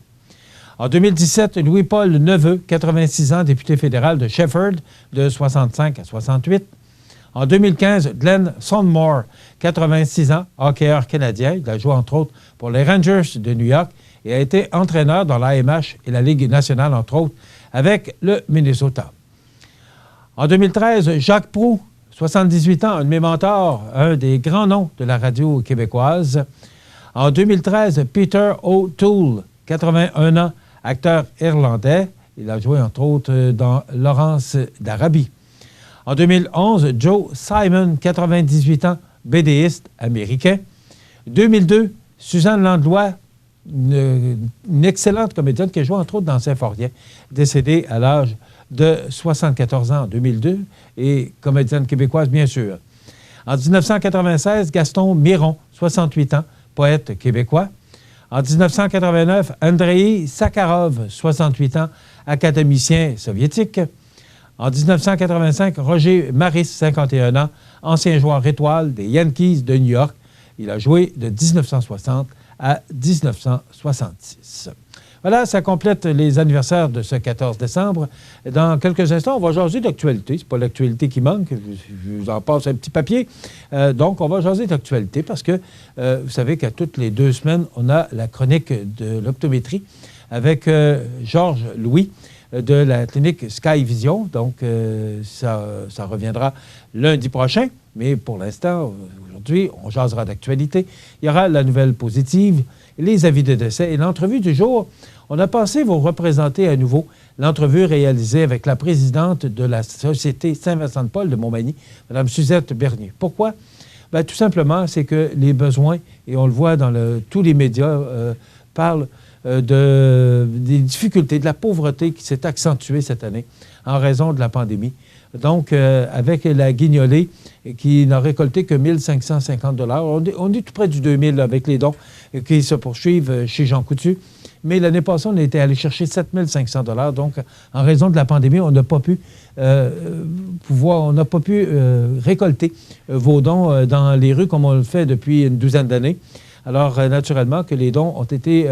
B: En 2017, Louis-Paul Neveu, 86 ans, député fédéral de Shefford, de 65 à 68. En 2015, Glenn Sondmore, 86 ans, hockeyeur canadien. Il a joué entre autres pour les Rangers de New York et a été entraîneur dans l'AMH et la Ligue nationale, entre autres, avec le Minnesota. En 2013, Jacques Proulx, 78 ans, un de mes mentors, un des grands noms de la radio québécoise. En 2013, Peter O'Toole, 81 ans, acteur irlandais. Il a joué, entre autres, dans Laurence d'Arabie. En 2011, Joe Simon, 98 ans, BDiste américain. 2002, Suzanne Landlois, une excellente comédienne qui a joué entre autres dans Saint-Forien, décédée à l'âge de 74 ans en 2002 et comédienne québécoise bien sûr. En 1996, Gaston Miron, 68 ans, poète québécois. En 1989, Andrei Sakharov, 68 ans, académicien soviétique. En 1985, Roger Maris, 51 ans, ancien joueur étoile des Yankees de New York. Il a joué de 1960 à 1966. Voilà, ça complète les anniversaires de ce 14 décembre. Dans quelques instants, on va jaser d'actualité. Ce n'est pas l'actualité qui manque, je vous en passe un petit papier. Donc, on va jaser d'actualité parce que vous savez qu'à toutes les 2 semaines, on a la chronique de l'optométrie avec Georges Louis de la clinique Sky Vision. Donc, ça reviendra lundi prochain. Mais pour l'instant, aujourd'hui, on jasera d'actualité. Il y aura la nouvelle positive, les avis de décès et l'entrevue du jour. On a pensé vous représenter à nouveau l'entrevue réalisée avec la présidente de la Société Saint-Vincent-de-Paul de Montmagny, Mme Suzette Bernier. Pourquoi? Bien, tout simplement, c'est que les besoins, et on le voit dans tous les médias, parlent des difficultés, de la pauvreté qui s'est accentuée cette année en raison de la pandémie. Donc, avec la guignolée qui n'a récolté que 1 550 $. On est tout près du 2 000 avec les dons qui se poursuivent chez Jean Coutu. Mais l'année passée, on était allé chercher 7 500 $. Donc, en raison de la pandémie, on n'a pas pu récolter vos dons dans les rues comme on le fait depuis une douzaine d'années. Alors, naturellement, que les dons ont été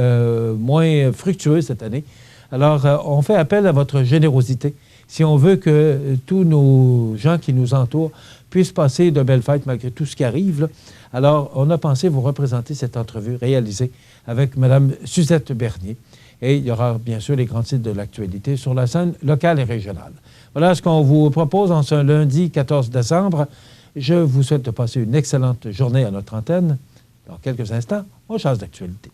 B: moins fructueux cette année. Alors, on fait appel à votre générosité. Si on veut que tous nos gens qui nous entourent puissent passer de belles fêtes malgré tout ce qui arrive, là, alors on a pensé vous représenter cette entrevue réalisée avec Mme Suzette Bernier. Et il y aura bien sûr les grands titres de l'actualité sur la scène locale et régionale. Voilà ce qu'on vous propose en ce lundi 14 décembre. Je vous souhaite de passer une excellente journée à notre antenne. Dans quelques instants, on change d'actualité.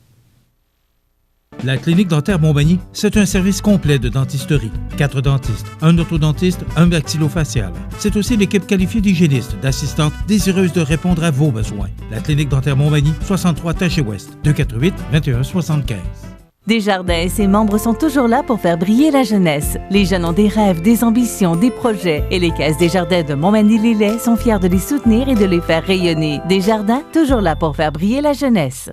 H: La Clinique dentaire Montmagny, c'est un service complet de dentisterie. 4 dentistes, un orthodontiste, un maxillofacial. C'est aussi l'équipe qualifiée d'hygiénistes, d'assistantes désireuses de répondre à vos besoins. La Clinique dentaire Montmagny, 63 Taché-Ouest, 248-2175.
A: Desjardins et ses membres sont toujours là pour faire briller la jeunesse. Les jeunes ont des rêves, des ambitions, des projets. Et les caisses Desjardins de Montmagny-Lillet sont fiers de les soutenir et de les faire rayonner. Desjardins, toujours là pour faire briller la jeunesse.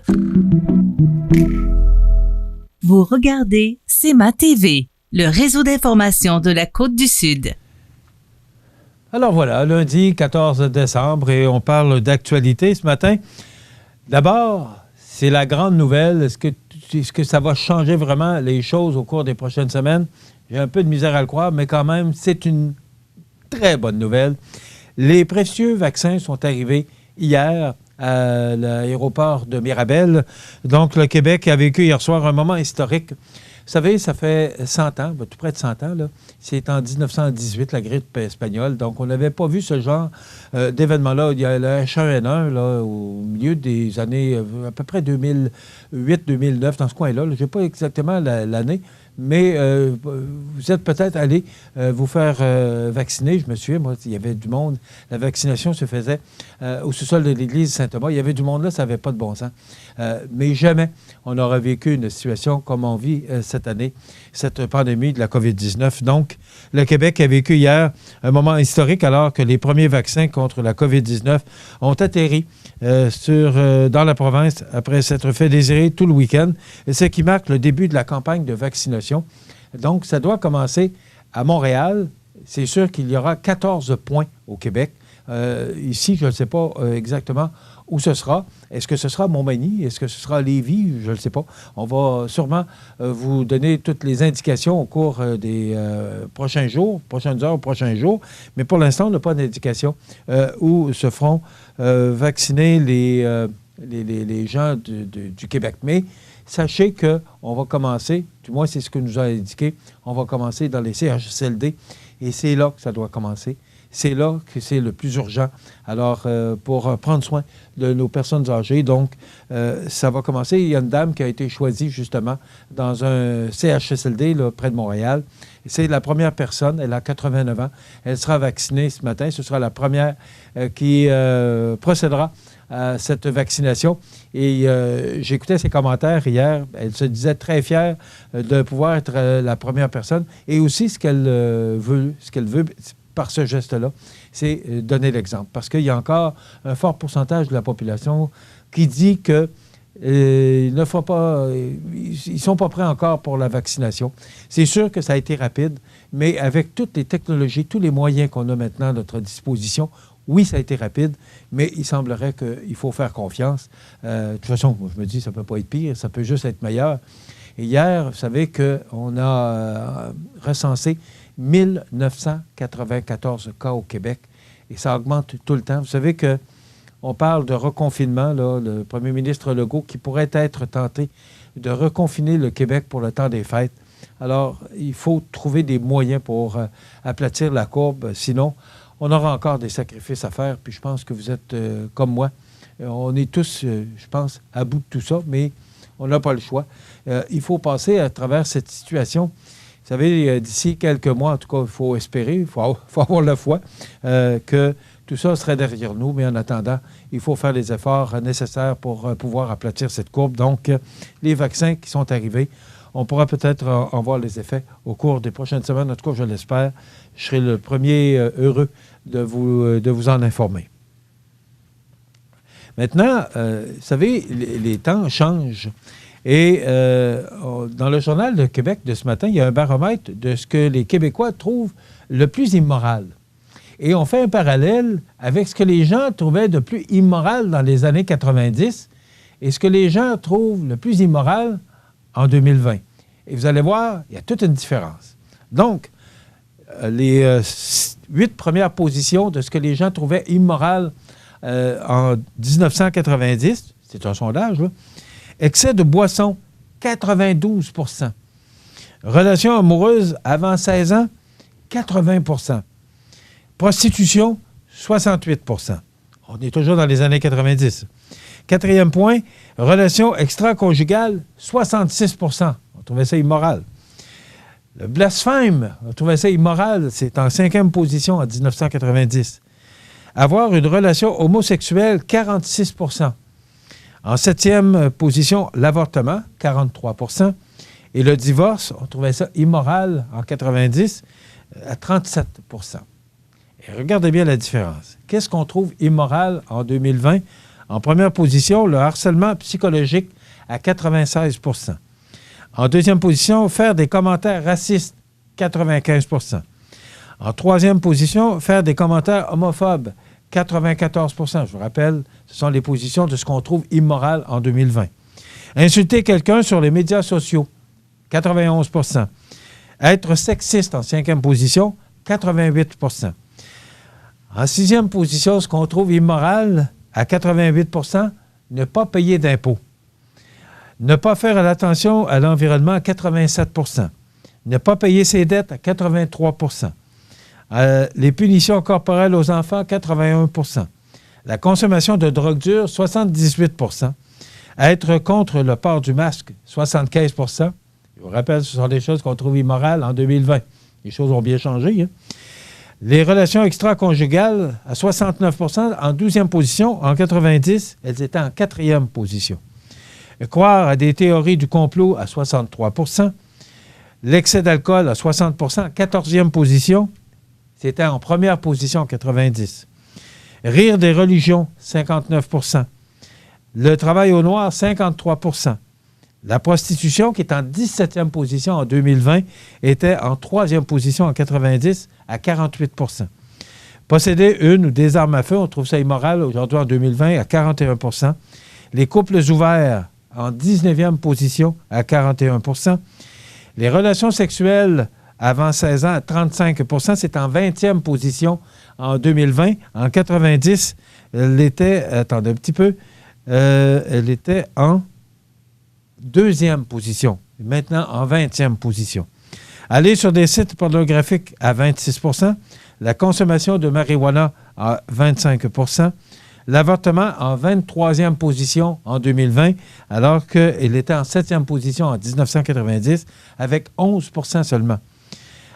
A: Vous regardez CEMA TV, le réseau d'information de la Côte-du-Sud.
B: Alors voilà, lundi 14 décembre et on parle d'actualité ce matin. D'abord, c'est la grande nouvelle. Est-ce que ça va changer vraiment les choses au cours des prochaines semaines? J'ai un peu de misère à le croire, mais quand même, c'est une très bonne nouvelle. Les précieux vaccins sont arrivés hier à l'aéroport de Mirabel. Donc, le Québec a vécu hier soir un moment historique. Vous savez, ça fait 100 ans, tout près de 100 ans, là. C'est en 1918, la grippe espagnole. Donc, on n'avait pas vu ce genre d'événement-là. Il y a le H1N1, là, au milieu des années, à peu près 2008-2009, dans ce coin-là. Je n'ai pas exactement l'année, mais vous êtes peut-être allé vous faire vacciner. Je me souviens, moi, il y avait du monde. La vaccination se faisait au sous-sol de l'église Saint-Thomas. Il y avait du monde là, ça n'avait pas de bon sens. Mais jamais on n'aurait vécu une situation comme on vit cette année, cette pandémie de la COVID-19. Donc, le Québec a vécu hier un moment historique alors que les premiers vaccins contre la COVID-19 ont atterri dans la province après s'être fait désirer tout le week-end, ce qui marque le début de la campagne de vaccination. Donc, ça doit commencer à Montréal. C'est sûr qu'il y aura 14 points au Québec. Ici, je ne sais pas exactement où ce sera. Est-ce que ce sera Montmagny? Est-ce que ce sera Lévis? Je ne le sais pas. On va sûrement vous donner toutes les indications au cours des prochaines heures, prochains jours. Mais pour l'instant, on n'a pas d'indication où se feront vacciner les gens du Québec. Mais sachez qu'on va commencer, du moins c'est ce que nous a indiqué, on va commencer dans les CHSLD et c'est là que ça doit commencer. C'est là que c'est le plus urgent. Alors, pour prendre soin de nos personnes âgées, donc, ça va commencer. Il y a une dame qui a été choisie, justement, dans un CHSLD, là, près de Montréal. C'est la première personne, elle a 89 ans. Elle sera vaccinée ce matin. Ce sera la première qui procédera à cette vaccination. Et j'écoutais ses commentaires hier. Elle se disait très fière de pouvoir être la première personne. Et aussi, ce qu'elle veut par ce geste-là, c'est donner l'exemple. Parce qu'il y a encore un fort pourcentage de la population qui dit que ils ne font pas, ils sont pas prêts encore pour la vaccination. C'est sûr que ça a été rapide, mais avec toutes les technologies, tous les moyens qu'on a maintenant à notre disposition, oui, ça a été rapide, mais il semblerait qu'il faut faire confiance. De toute façon, je me dis, ça ne peut pas être pire, ça peut juste être meilleur. Et hier, vous savez qu'on a recensé 1994 cas au Québec, et ça augmente tout le temps. Vous savez qu'on parle de reconfinement, là, le premier ministre Legault, qui pourrait être tenté de reconfiner le Québec pour le temps des fêtes. Alors, il faut trouver des moyens pour aplatir la courbe, sinon on aura encore des sacrifices à faire, puis je pense que vous êtes comme moi. On est tous, je pense, à bout de tout ça, mais on n'a pas le choix. Il faut passer à travers cette situation. Vous savez, d'ici quelques mois, en tout cas, il faut espérer, il faut avoir la foi que tout ça serait derrière nous, mais en attendant, il faut faire les efforts nécessaires pour pouvoir aplatir cette courbe. Donc, les vaccins qui sont arrivés, on pourra peut-être en voir les effets au cours des prochaines semaines. En tout cas, je l'espère. Je serai le premier heureux de vous en informer. Maintenant, vous savez, les temps changent. Et dans le Journal de Québec de ce matin, il y a un baromètre de ce que les Québécois trouvent le plus immoral. Et on fait un parallèle avec ce que les gens trouvaient de plus immoral dans les années 90 et ce que les gens trouvent le plus immoral en 2020. Et vous allez voir, il y a toute une différence. Donc, les 8 premières positions de ce que les gens trouvaient immoral en 1990, c'est un sondage, là, excès de boisson, 92 %. Relations amoureuses avant 16 ans, 80 %. Prostitution, 68 %. On est toujours dans les années 90. Quatrième point, relations extra-conjugales, 66 %. On trouvait ça immoral. Le blasphème, on trouvait ça immoral. C'est en 5e position en 1990. Avoir une relation homosexuelle, 46 %. En 7e position, l'avortement, 43 %. Et le divorce, on trouvait ça immoral en 90 à 37 %. Et regardez bien la différence. Qu'est-ce qu'on trouve immoral en 2020? En première position, le harcèlement psychologique à 96 %. En deuxième position, faire des commentaires racistes, 95 %. En troisième position, faire des commentaires homophobes, 94 %. Je vous rappelle, ce sont les positions de ce qu'on trouve immoral en 2020. Insulter quelqu'un sur les médias sociaux, 91 %. Être sexiste en 5e position, 88 %. En 6e position, ce qu'on trouve immoral à 88 %, ne pas payer d'impôts. Ne pas faire attention à l'environnement à 87 %. Ne pas payer ses dettes à 83 %. Les punitions corporelles aux enfants, 81 %. La consommation de drogue dure, 78 %. Être contre le port du masque, 75 %. Je vous rappelle, ce sont des choses qu'on trouve immorales en 2020. Les choses ont bien changé. Hein? Les relations extra-conjugales, à 69 %, en 12e position. En 90, elles étaient en 4e position. Croire à des théories du complot, à 63 %. L'excès d'alcool, à 60 %, 14e position. C'était en première position en 90. Rire des religions, 59 %. Le travail au noir, 53 %. La prostitution, qui est en 17e position en 2020, était en 3e position en 90 à 48 %. Posséder une ou des armes à feu, on trouve ça immoral aujourd'hui en 2020 à 41 %. Les couples ouverts en 19e position à 41 %. Les relations sexuelles avant 16 ans à 35 %, c'est en 20e position en 2020. En 90, elle était, attendez un petit peu, elle était en 2e position. Maintenant, en 20e position. Aller sur des sites pornographiques à 26 %. La consommation de marijuana à 25 %. L'avortement en 23e position en 2020, alors qu'il était en 7e position en 1990, avec 11 % seulement.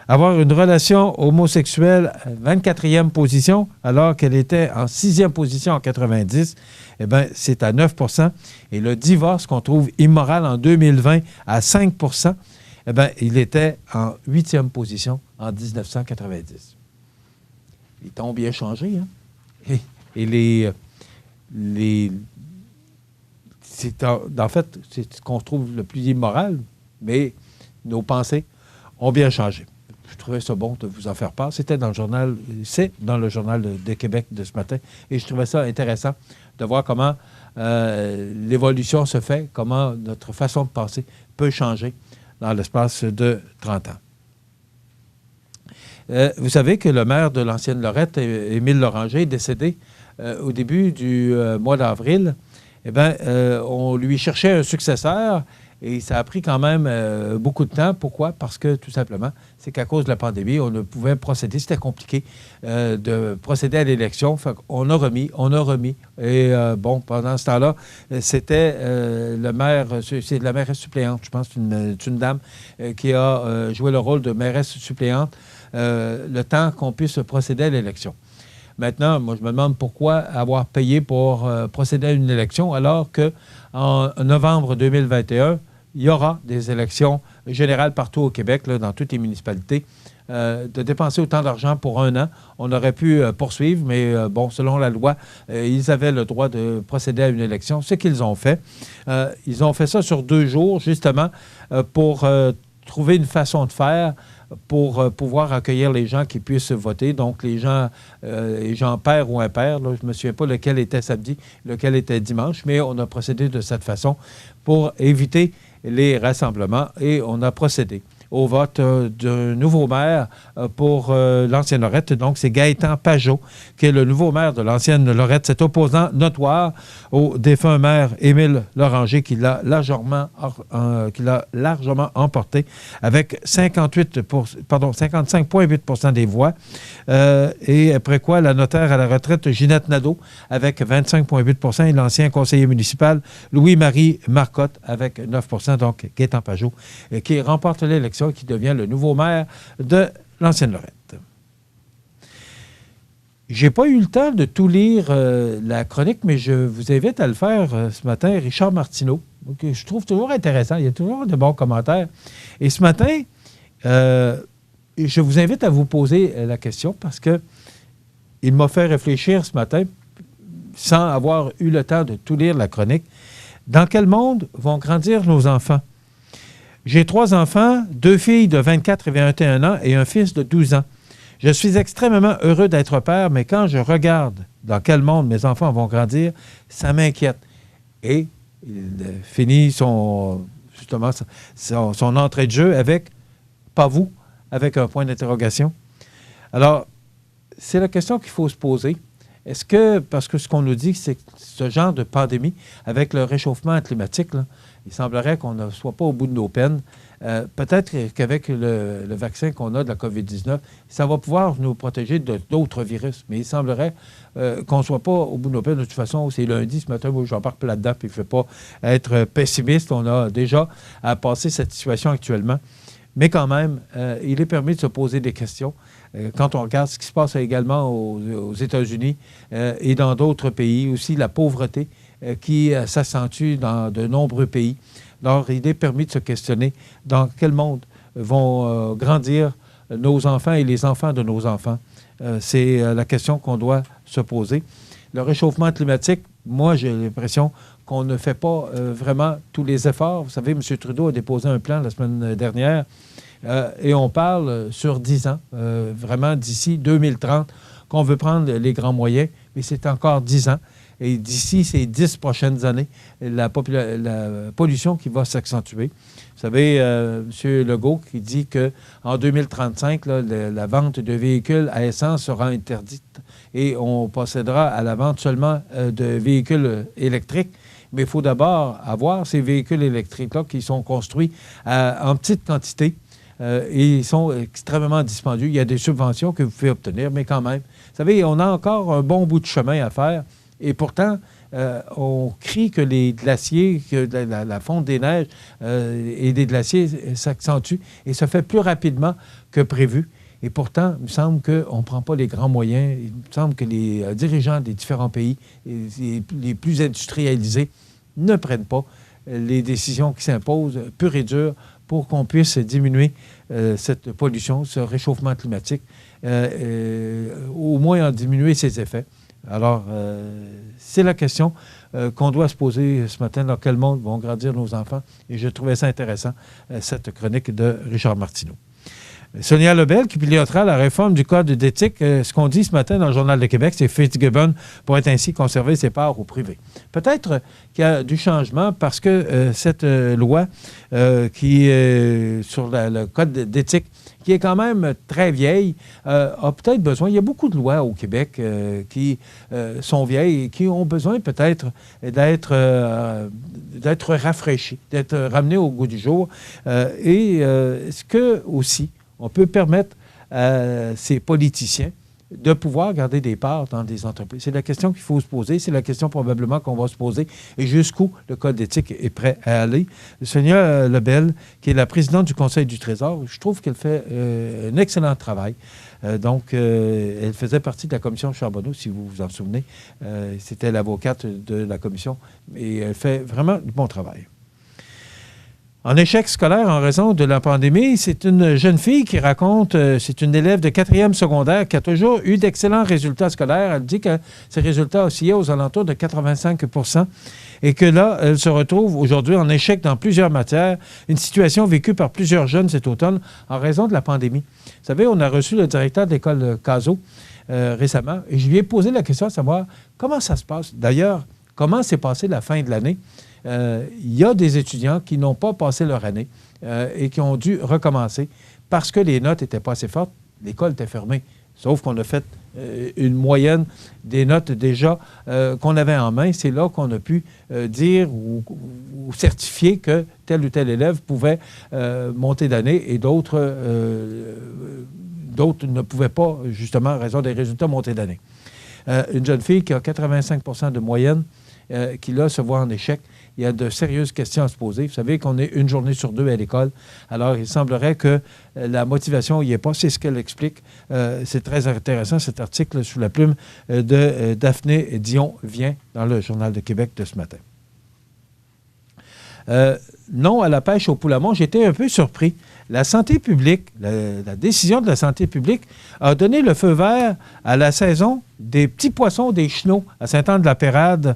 B: Avoir une relation homosexuelle à 24e position, alors qu'elle était en 6e position en 90, eh bien, c'est à 9 %. Et le divorce qu'on trouve immoral en 2020 à 5 %, eh bien, il était en 8e position en 1990. Les temps ont bien changé, hein? Et en fait, c'est ce qu'on trouve le plus immoral, mais nos pensées ont bien changé. Je trouvais ça bon de vous en faire part. C'est dans le journal de Québec de ce matin, et je trouvais ça intéressant de voir comment l'évolution se fait, comment notre façon de penser peut changer dans l'espace de 30 ans. Vous savez que le maire de l'ancienne Lorette, Émile Loranger, est décédé au début du mois d'avril. Eh bien, on lui cherchait un successeur et ça a pris quand même beaucoup de temps. Pourquoi? Parce que, tout simplement, c'est qu'à cause de la pandémie, on ne pouvait procéder. C'était compliqué de procéder à l'élection. Fait qu'on a remis. Et bon, pendant ce temps-là, c'était le maire, c'est la mairesse suppléante, je pense, une dame qui a joué le rôle de mairesse suppléante le temps qu'on puisse procéder à l'élection. Maintenant, moi, je me demande pourquoi avoir payé pour procéder à une élection alors qu'en novembre 2021, il y aura des élections générales partout au Québec, là, dans toutes les municipalités. De dépenser autant d'argent pour un an, on aurait pu poursuivre, mais bon, selon la loi, ils avaient le droit de procéder à une élection. Ce qu'ils ont fait, ils ont fait ça sur 2 jours, justement, pour trouver une façon de faire pour pouvoir accueillir les gens qui puissent voter. Donc, les gens pairs ou impairs, là, je ne me souviens pas lequel était samedi, lequel était dimanche, mais on a procédé de cette façon pour éviter les rassemblements et on a procédé au vote d'un nouveau maire pour l'ancienne Lorette. Donc, c'est Gaétan Pajot, qui est le nouveau maire de l'ancienne Lorette, cet opposant notoire au défunt maire Émile Loranger, qui l'a largement emporté avec 55,8 % des voix. Et après quoi, la notaire à la retraite Ginette Nadeau avec 25,8 % et l'ancien conseiller municipal Louis-Marie Marcotte avec 9 %. Donc, Gaétan Pajot, qui remporte l'élection, qui devient le nouveau maire de l'ancienne Lorette. J'ai pas eu le temps de tout lire la chronique, mais je vous invite à le faire ce matin. Richard Martineau, que je trouve toujours intéressant. Il y a toujours de bons commentaires. Et ce matin, je vous invite à vous poser la question parce que il m'a fait réfléchir ce matin, sans avoir eu le temps de tout lire la chronique. Dans quel monde vont grandir nos enfants? J'ai 3 enfants, 2 filles de 24 et 21 ans et un fils de 12 ans. Je suis extrêmement heureux d'être père, mais quand je regarde dans quel monde mes enfants vont grandir, ça m'inquiète. Et il finit son entrée de jeu avec « pas vous », avec un point d'interrogation. Alors, c'est la question qu'il faut se poser. Est-ce que, parce que ce qu'on nous dit, c'est que ce genre de pandémie, avec le réchauffement climatique, là, il semblerait qu'on ne soit pas au bout de nos peines. Peut-être qu'avec le vaccin qu'on a de la COVID-19, ça va pouvoir nous protéger d'autres virus. Mais il semblerait qu'on ne soit pas au bout de nos peines. De toute façon, c'est lundi ce matin, moi j'embarque là-dedans, puis je ne veux pas être pessimiste. On a déjà à passer cette situation actuellement. Mais quand même, il est permis de se poser des questions. Quand on regarde ce qui se passe également aux États-Unis et dans d'autres pays, aussi la pauvreté qui s'accentue dans de nombreux pays. Alors, il est permis de se questionner dans quel monde vont grandir nos enfants et les enfants de nos enfants. C'est la question qu'on doit se poser. Le réchauffement climatique, moi, j'ai l'impression qu'on ne fait pas vraiment tous les efforts. Vous savez, M. Trudeau a déposé un plan la semaine dernière et on parle sur 10 ans, vraiment d'ici 2030, qu'on veut prendre les grands moyens, mais c'est encore 10 ans. Et d'ici ces 10 prochaines années, la pollution qui va s'accentuer. Vous savez, M. Legault qui dit qu'en 2035, là, la vente de véhicules à essence sera interdite et on procédera à la vente seulement de véhicules électriques. Mais il faut d'abord avoir ces véhicules électriques-là qui sont construits en petite quantité. Et ils sont extrêmement dispendieux. Il y a des subventions que vous pouvez obtenir, mais quand même. Vous savez, on a encore un bon bout de chemin à faire. Et pourtant, on crie que les glaciers, que la fonte des neiges et des glaciers s'accentue et se fait plus rapidement que prévu. Et pourtant, il me semble qu'on ne prend pas les grands moyens. Il me semble que les dirigeants des différents pays, les plus industrialisés, ne prennent pas les décisions qui s'imposent pures et dures pour qu'on puisse diminuer cette pollution, ce réchauffement climatique, au moins en diminuer ses effets. Alors, c'est la question qu'on doit se poser ce matin. Dans quel monde vont grandir nos enfants? Et je trouvais ça intéressant, cette chronique de Richard Martineau. Sonia Lebel, qui pilotera la réforme du Code d'éthique. Ce qu'on dit ce matin dans le Journal de Québec, c'est que Fitzgibbon pourrait ainsi conserver ses parts au privé. Peut-être qu'il y a du changement parce que cette loi qui est sur le Code d'éthique, qui est quand même très vieille, a peut-être besoin. Il y a beaucoup de lois au Québec qui sont vieilles et qui ont besoin peut-être d'être rafraîchies, d'être ramenées au goût du jour. Est-ce que aussi on peut permettre à ces politiciens de pouvoir garder des parts dans des entreprises? C'est la question qu'il faut se poser. C'est la question probablement qu'on va se poser. Et jusqu'où le Code d'éthique est prêt à aller? Sonia Lebel, qui est la présidente du Conseil du Trésor, je trouve qu'elle fait un excellent travail. Elle faisait partie de la commission Charbonneau, si vous vous en souvenez. C'était l'avocate de la commission. Et elle fait vraiment du bon travail. En échec scolaire en raison de la pandémie, c'est une jeune fille qui raconte, c'est une élève de 4e secondaire qui a toujours eu d'excellents résultats scolaires. Elle dit que ses résultats oscillaient aux alentours de 85 % et que là, elle se retrouve aujourd'hui en échec dans plusieurs matières, une situation vécue par plusieurs jeunes cet automne en raison de la pandémie. Vous savez, on a reçu le directeur de l'école Cazot récemment et je lui ai posé la question de savoir comment ça se passe. D'ailleurs, comment s'est passée la fin de l'année? Il y a des étudiants qui n'ont pas passé leur année et qui ont dû recommencer parce que les notes n'étaient pas assez fortes. L'école était fermée. Sauf qu'on a fait une moyenne des notes déjà qu'on avait en main. C'est là qu'on a pu dire ou certifier que tel ou tel élève pouvait monter d'année et d'autres ne pouvaient pas, justement, en raison des résultats, monter d'année. Une jeune fille qui a 85 % de moyenne, qui là se voit en échec. Il y a de sérieuses questions à se poser. Vous savez qu'on est une journée sur 2 à l'école. Alors, il semblerait que la motivation n'y est pas. C'est ce qu'elle explique. C'est très intéressant, cet article sous la plume de Daphné Dion-Vient dans le Journal de Québec de ce matin. Non à la pêche au poulamon, j'étais un peu surpris. La santé publique, la décision de la santé publique a donné le feu vert à la saison des petits poissons, des chenaux à Saint-Anne-de-la-Pérade.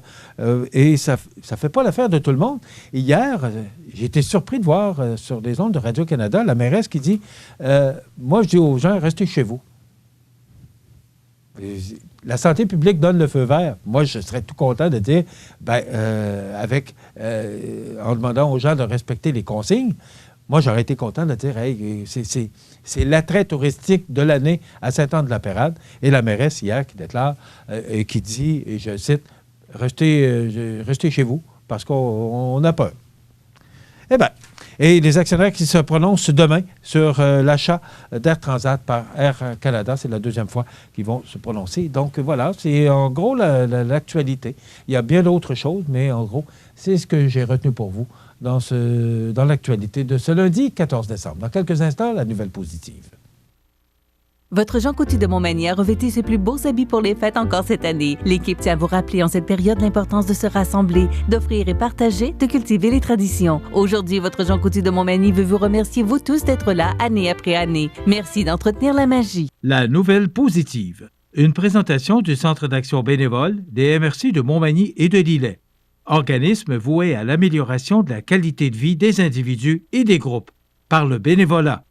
B: Et ça ne fait pas l'affaire de tout le monde. Hier, j'ai été surpris de voir sur les ondes de Radio-Canada la mairesse qui dit moi, je dis aux gens, restez chez vous. La santé publique donne le feu vert. Moi, je serais tout content de dire, en demandant aux gens de respecter les consignes, moi, j'aurais été content de dire, hey, c'est l'attrait touristique de l'année à Saint-Anne-de-la-Pérade. Et la mairesse, hier, qui déclare et qui dit, et je cite, restez chez vous parce qu'on a peur. Eh bien, et les actionnaires qui se prononcent demain sur l'achat d'Air Transat par Air Canada, c'est la deuxième fois qu'ils vont se prononcer. Donc voilà, c'est en gros l'actualité. Il y a bien d'autres choses, mais en gros, c'est ce que j'ai retenu pour vous dans l'actualité de ce lundi 14 décembre. Dans quelques instants, la nouvelle positive.
A: Votre Jean Coutu de Montmagny a revêtu ses plus beaux habits pour les fêtes encore cette année. L'équipe tient à vous rappeler en cette période l'importance de se rassembler, d'offrir et partager, de cultiver les traditions. Aujourd'hui, votre Jean Coutu de Montmagny veut vous remercier, vous tous, d'être là année après année. Merci d'entretenir la magie.
H: La nouvelle positive. Une présentation du Centre d'action bénévole des MRC de Montmagny et de Lillet. Organisme voué à l'amélioration de la qualité de vie des individus et des groupes par le bénévolat.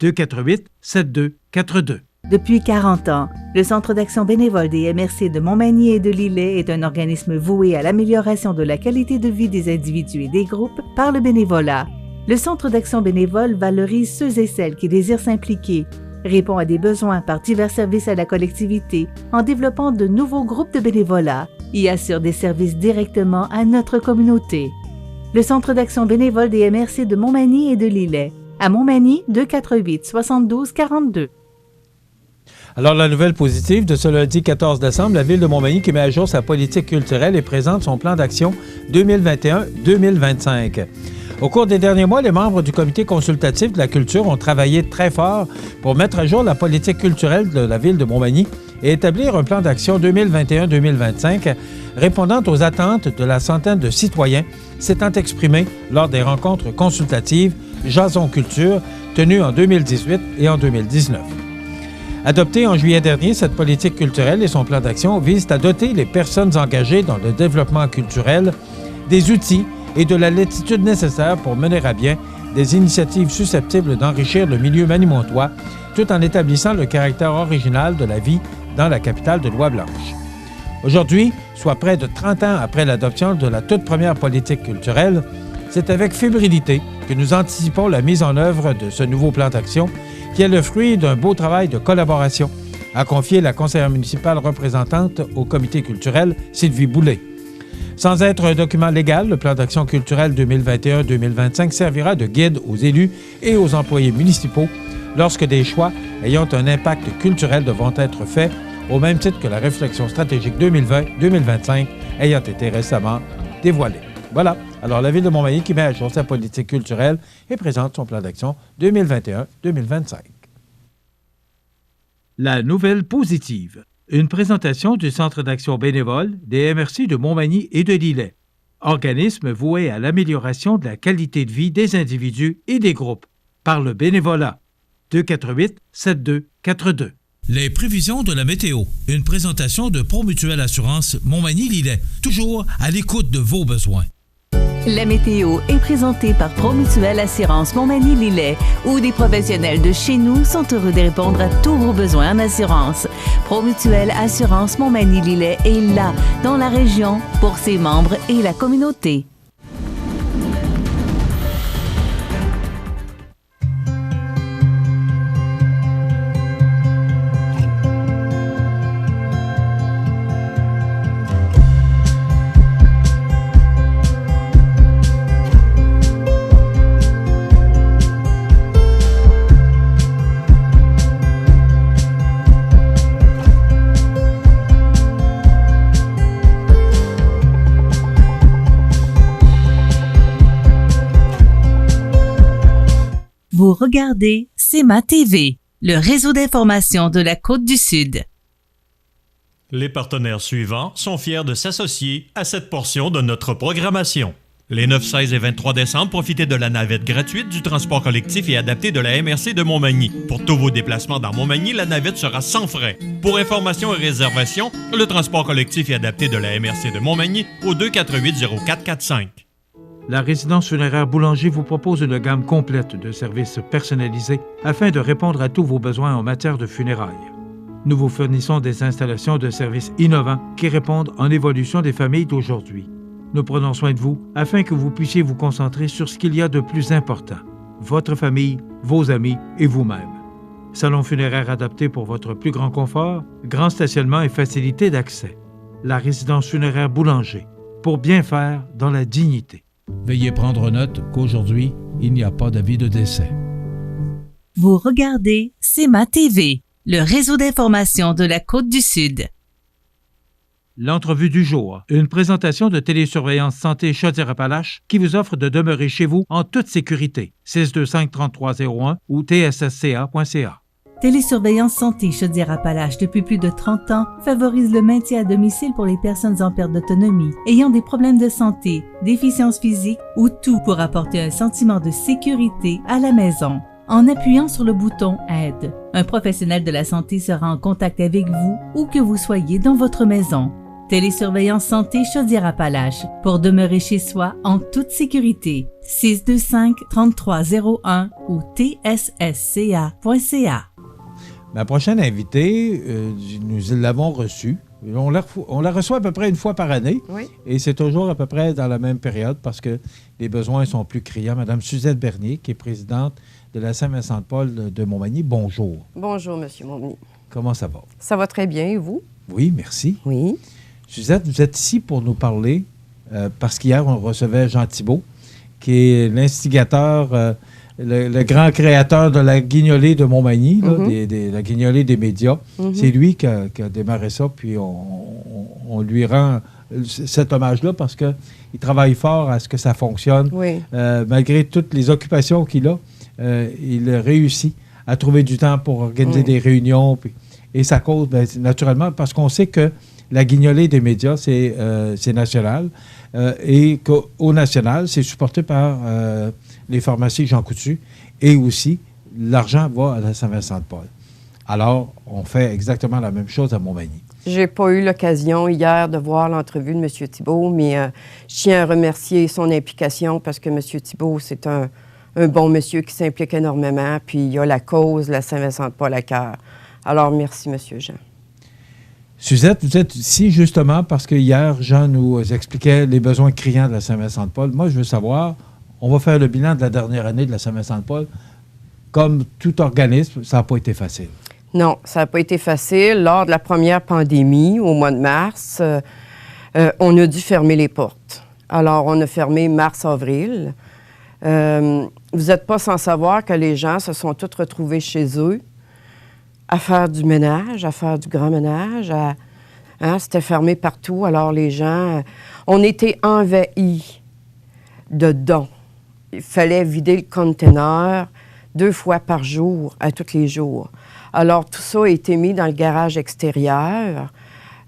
H: 248-7242.
A: Depuis 40 ans, le Centre d'action bénévole des MRC de Montmagny et de Lillet est un organisme voué à l'amélioration de la qualité de vie des individus et des groupes par le bénévolat. Le Centre d'action bénévole valorise ceux et celles qui désirent s'impliquer, répond à des besoins par divers services à la collectivité en développant de nouveaux groupes de bénévolat et assure des services directement à notre communauté. Le Centre d'action bénévole des MRC de Montmagny et de Lillet. À Montmagny, 248-7242.
B: Alors, la nouvelle positive de ce lundi 14 décembre, la Ville de Montmagny qui met à jour sa politique culturelle et présente son plan d'action 2021-2025. Au cours des derniers mois, les membres du comité consultatif de la culture ont travaillé très fort pour mettre à jour la politique culturelle de la Ville de Montmagny et établir un plan d'action 2021-2025 répondant aux attentes de la centaine de citoyens s'étant exprimés lors des rencontres consultatives Jason Culture tenues en 2018 et en 2019. Adoptée en juillet dernier, cette politique culturelle et son plan d'action visent à doter les personnes engagées dans le développement culturel des outils et de la latitude nécessaire pour mener à bien des initiatives susceptibles d'enrichir le milieu manimontois, tout en établissant le caractère original de la vie dans la capitale de l'Oie-Blanche. Aujourd'hui, soit près de 30 ans après l'adoption de la toute première politique culturelle, c'est avec fébrilité que nous anticipons la mise en œuvre de ce nouveau plan d'action qui est le fruit d'un beau travail de collaboration, a confié la conseillère municipale représentante au comité culturel, Sylvie Boulay. Sans être un document légal, le plan d'action culturel 2021-2025 servira de guide aux élus et aux employés municipaux lorsque des choix ayant un impact culturel devront être faits, au même titre que la réflexion stratégique 2020-2025 ayant été récemment dévoilée. Voilà. Alors, la Ville de Montmagny qui met à jour sa politique culturelle et présente son plan d'action 2021-2025. La nouvelle positive. Une présentation du Centre d'action bénévole des MRC de Montmagny et de Lillet. Organisme voué à l'amélioration de la qualité de vie des individus et des groupes par le bénévolat. 248-7242.
H: Les prévisions de la météo. Une présentation de Promutuelle Assurance Montmagny-Lillet. Toujours à l'écoute de vos besoins.
A: La météo est présentée par Promutuelle Assurance Montmagny-Lillet, où des professionnels de chez nous sont heureux de répondre à tous vos besoins en assurance. Promutuelle Assurance Montmagny-Lillet est là, dans la région, pour ses membres et la communauté. Vous regardez CEMA TV, le réseau d'information de la Côte-du-Sud.
G: Les partenaires suivants sont fiers de s'associer à cette portion de notre programmation. Les 9, 16 et 23 décembre, profitez de la navette gratuite du transport collectif et adapté de la MRC de Montmagny. Pour tous vos déplacements dans Montmagny, la navette sera sans frais. Pour information et réservation, le transport collectif et adapté de la MRC de Montmagny au 248-0445.
B: La résidence funéraire Boulanger vous propose une gamme complète de services personnalisés afin de répondre à tous vos besoins en matière de funérailles. Nous vous fournissons des installations de services innovants qui répondent en évolution des familles d'aujourd'hui. Nous prenons soin de vous afin que vous puissiez vous concentrer sur ce qu'il y a de plus important, votre famille, vos amis et vous-même. Salon funéraire adapté pour votre plus grand confort, grand stationnement et facilité d'accès. La résidence funéraire Boulanger, pour bien faire dans la dignité.
H: Veuillez prendre note qu'aujourd'hui, il n'y a pas d'avis de décès.
A: Vous regardez CEMA TV, le réseau d'information de la Côte-du-Sud.
B: L'entrevue du jour, une présentation de Télésurveillance Santé Chaudière-Appalaches qui vous offre de demeurer chez vous en toute sécurité. 625-3301 ou tssca.ca.
A: Télésurveillance Santé Chaudière-Appalaches depuis plus de 30 ans favorise le maintien à domicile pour les personnes en perte d'autonomie, ayant des problèmes de santé, déficience physique ou tout pour apporter un sentiment de sécurité à la maison. En appuyant sur le bouton « Aide », un professionnel de la santé sera en contact avec vous où que vous soyez dans votre maison. Télésurveillance Santé Chaudière-Appalaches pour demeurer chez soi en toute sécurité. 625-3301 ou tssca.ca.
B: Ma prochaine invitée, nous l'avons reçue. On la reçoit à peu près une fois par année.
L: Oui.
B: Et c'est toujours à peu près dans la même période parce que les besoins sont plus criants. Madame Suzette Bernier, qui est présidente de la Saint-Vincent-de-Paul de Montmagny. Bonjour.
L: Bonjour, M. Montmagny.
B: Comment ça va?
L: Ça va très bien, et vous?
B: Oui, merci.
L: Oui.
B: Suzette, vous êtes ici pour nous parler, parce qu'hier, on recevait Jean Thibault, qui est l'instigateur, le grand créateur de la guignolée de Montmagny, là, la guignolée des médias. C'est lui qui a démarré ça, puis on lui rend cet hommage-là parce qu'il travaille fort à ce que ça fonctionne.
L: Oui.
B: Malgré toutes les occupations qu'il a, il réussit à trouver du temps pour organiser des réunions. Et ça cause, naturellement, parce qu'on sait que la guignolée des médias, c'est national. Et qu'au national, c'est supporté par les pharmacies Jean Coutu. Et aussi, l'argent va à la Saint-Vincent-de-Paul. Alors, on fait exactement la même chose à Montmagny.
L: J'ai pas eu l'occasion hier de voir l'entrevue de M. Thibault, mais je tiens à remercier son implication parce que M. Thibault, c'est un bon monsieur qui s'implique énormément, puis il a la cause, la Saint-Vincent-de-Paul à cœur. Alors, merci, M. Jean.
B: Suzette, vous êtes ici justement parce que hier, Jean nous expliquait les besoins criants de la Saint-Vincent-de-Paul. Moi, je veux savoir, on va faire le bilan de la dernière année de la Saint-Vincent-de-Paul. Comme tout organisme, ça n'a pas été facile.
L: Non, ça n'a pas été facile. Lors de la première pandémie, au mois de mars, on a dû fermer les portes. Alors, on a fermé mars-avril. Vous n'êtes pas sans savoir que les gens se sont tous retrouvés chez eux à faire du ménage, à faire du grand ménage. C'était fermé partout. Alors, les gens, on était envahis de dons. Il fallait vider le conteneur 2 fois par jour, à tous les jours. Alors, tout ça a été mis dans le garage extérieur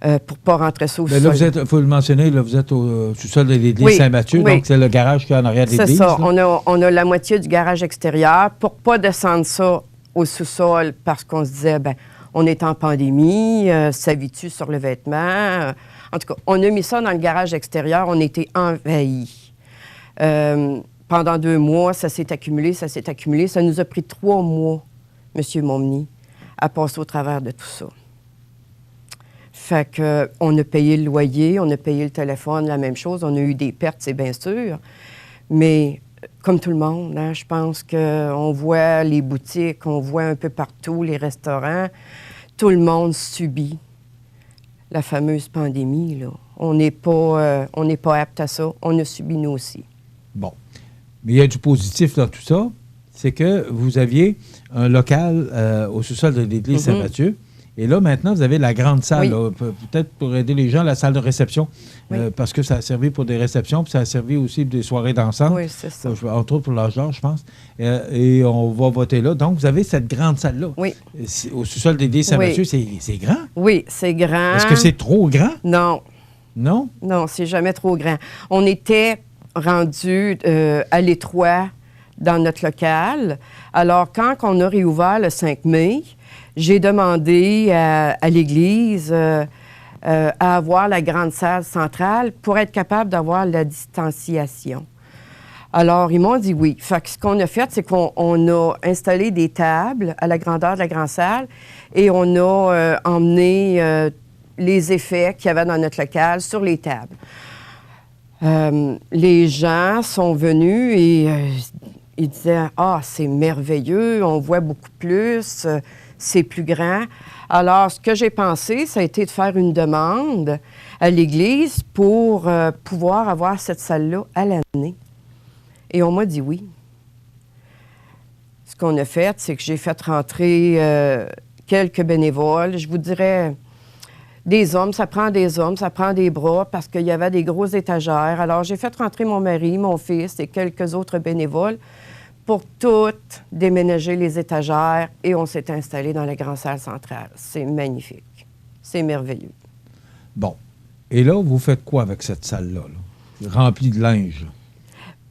L: pour ne pas rentrer ça au sol.
B: Là, il faut le mentionner, là, vous êtes au sous-sol de l'église Saint-Mathieu, donc c'est le garage qui est en arrière de l'église.
L: C'est ça. On a la moitié du garage extérieur pour ne pas descendre ça au sous-sol parce qu'on se disait, bien, on est en pandémie, s'habitue sur le vêtement. En tout cas, on a mis ça dans le garage extérieur, on était envahis. Pendant 2 mois, ça s'est accumulé. Ça nous a pris 3 mois, M. Montmagny, à passer au travers de tout ça. Fait qu'on a payé le loyer, on a payé le téléphone, la même chose. On a eu des pertes, c'est bien sûr. Mais comme tout le monde, je pense qu'on voit les boutiques, on voit un peu partout les restaurants. Tout le monde subit la fameuse pandémie, là. On n'est pas apte à ça. On a subi, nous aussi.
B: Bon. Mais il y a du positif dans tout ça. C'est que vous aviez un local au sous-sol de l'église Saint-Mathieu. Et là, maintenant, vous avez la grande salle.
L: Oui.
B: Peut-être pour aider les gens, la salle de réception.
L: Oui.
B: Parce que ça a servi pour des réceptions, puis ça a servi aussi pour des soirées dansant.
L: Oui, c'est ça.
B: Entre autres pour l'âge d'or, je pense. Et on va voter là. Donc, vous avez cette grande salle-là.
L: Oui.
B: Au sous-sol de l'église Saint-Mathieu, c'est grand?
L: Oui, c'est grand.
B: Est-ce que c'est trop grand?
L: Non.
B: Non?
L: Non, c'est jamais trop grand. On était rendu à l'étroit dans notre local. Alors, quand on a réouvert le 5 mai, j'ai demandé à l'Église à avoir la grande salle centrale pour être capable d'avoir la distanciation. Alors, ils m'ont dit oui. Fait que ce qu'on a fait, c'est qu'on a installé des tables à la grandeur de la grande salle et on a emmené les effets qu'il y avait dans notre local sur les tables. Les gens sont venus et ils disaient « Ah, c'est merveilleux, on voit beaucoup plus, c'est plus grand. » Alors, ce que j'ai pensé, ça a été de faire une demande à l'Église pour pouvoir avoir cette salle-là à l'année. Et on m'a dit oui. Ce qu'on a fait, c'est que j'ai fait rentrer quelques bénévoles. Je vous dirais, des hommes, ça prend des bras parce qu'il y avait des grosses étagères. Alors, j'ai fait rentrer mon mari, mon fils et quelques autres bénévoles pour toutes déménager les étagères et on s'est installé dans la grande salle centrale. C'est magnifique. C'est merveilleux.
B: Bon. Et là, vous faites quoi avec cette salle-là, remplie de linge?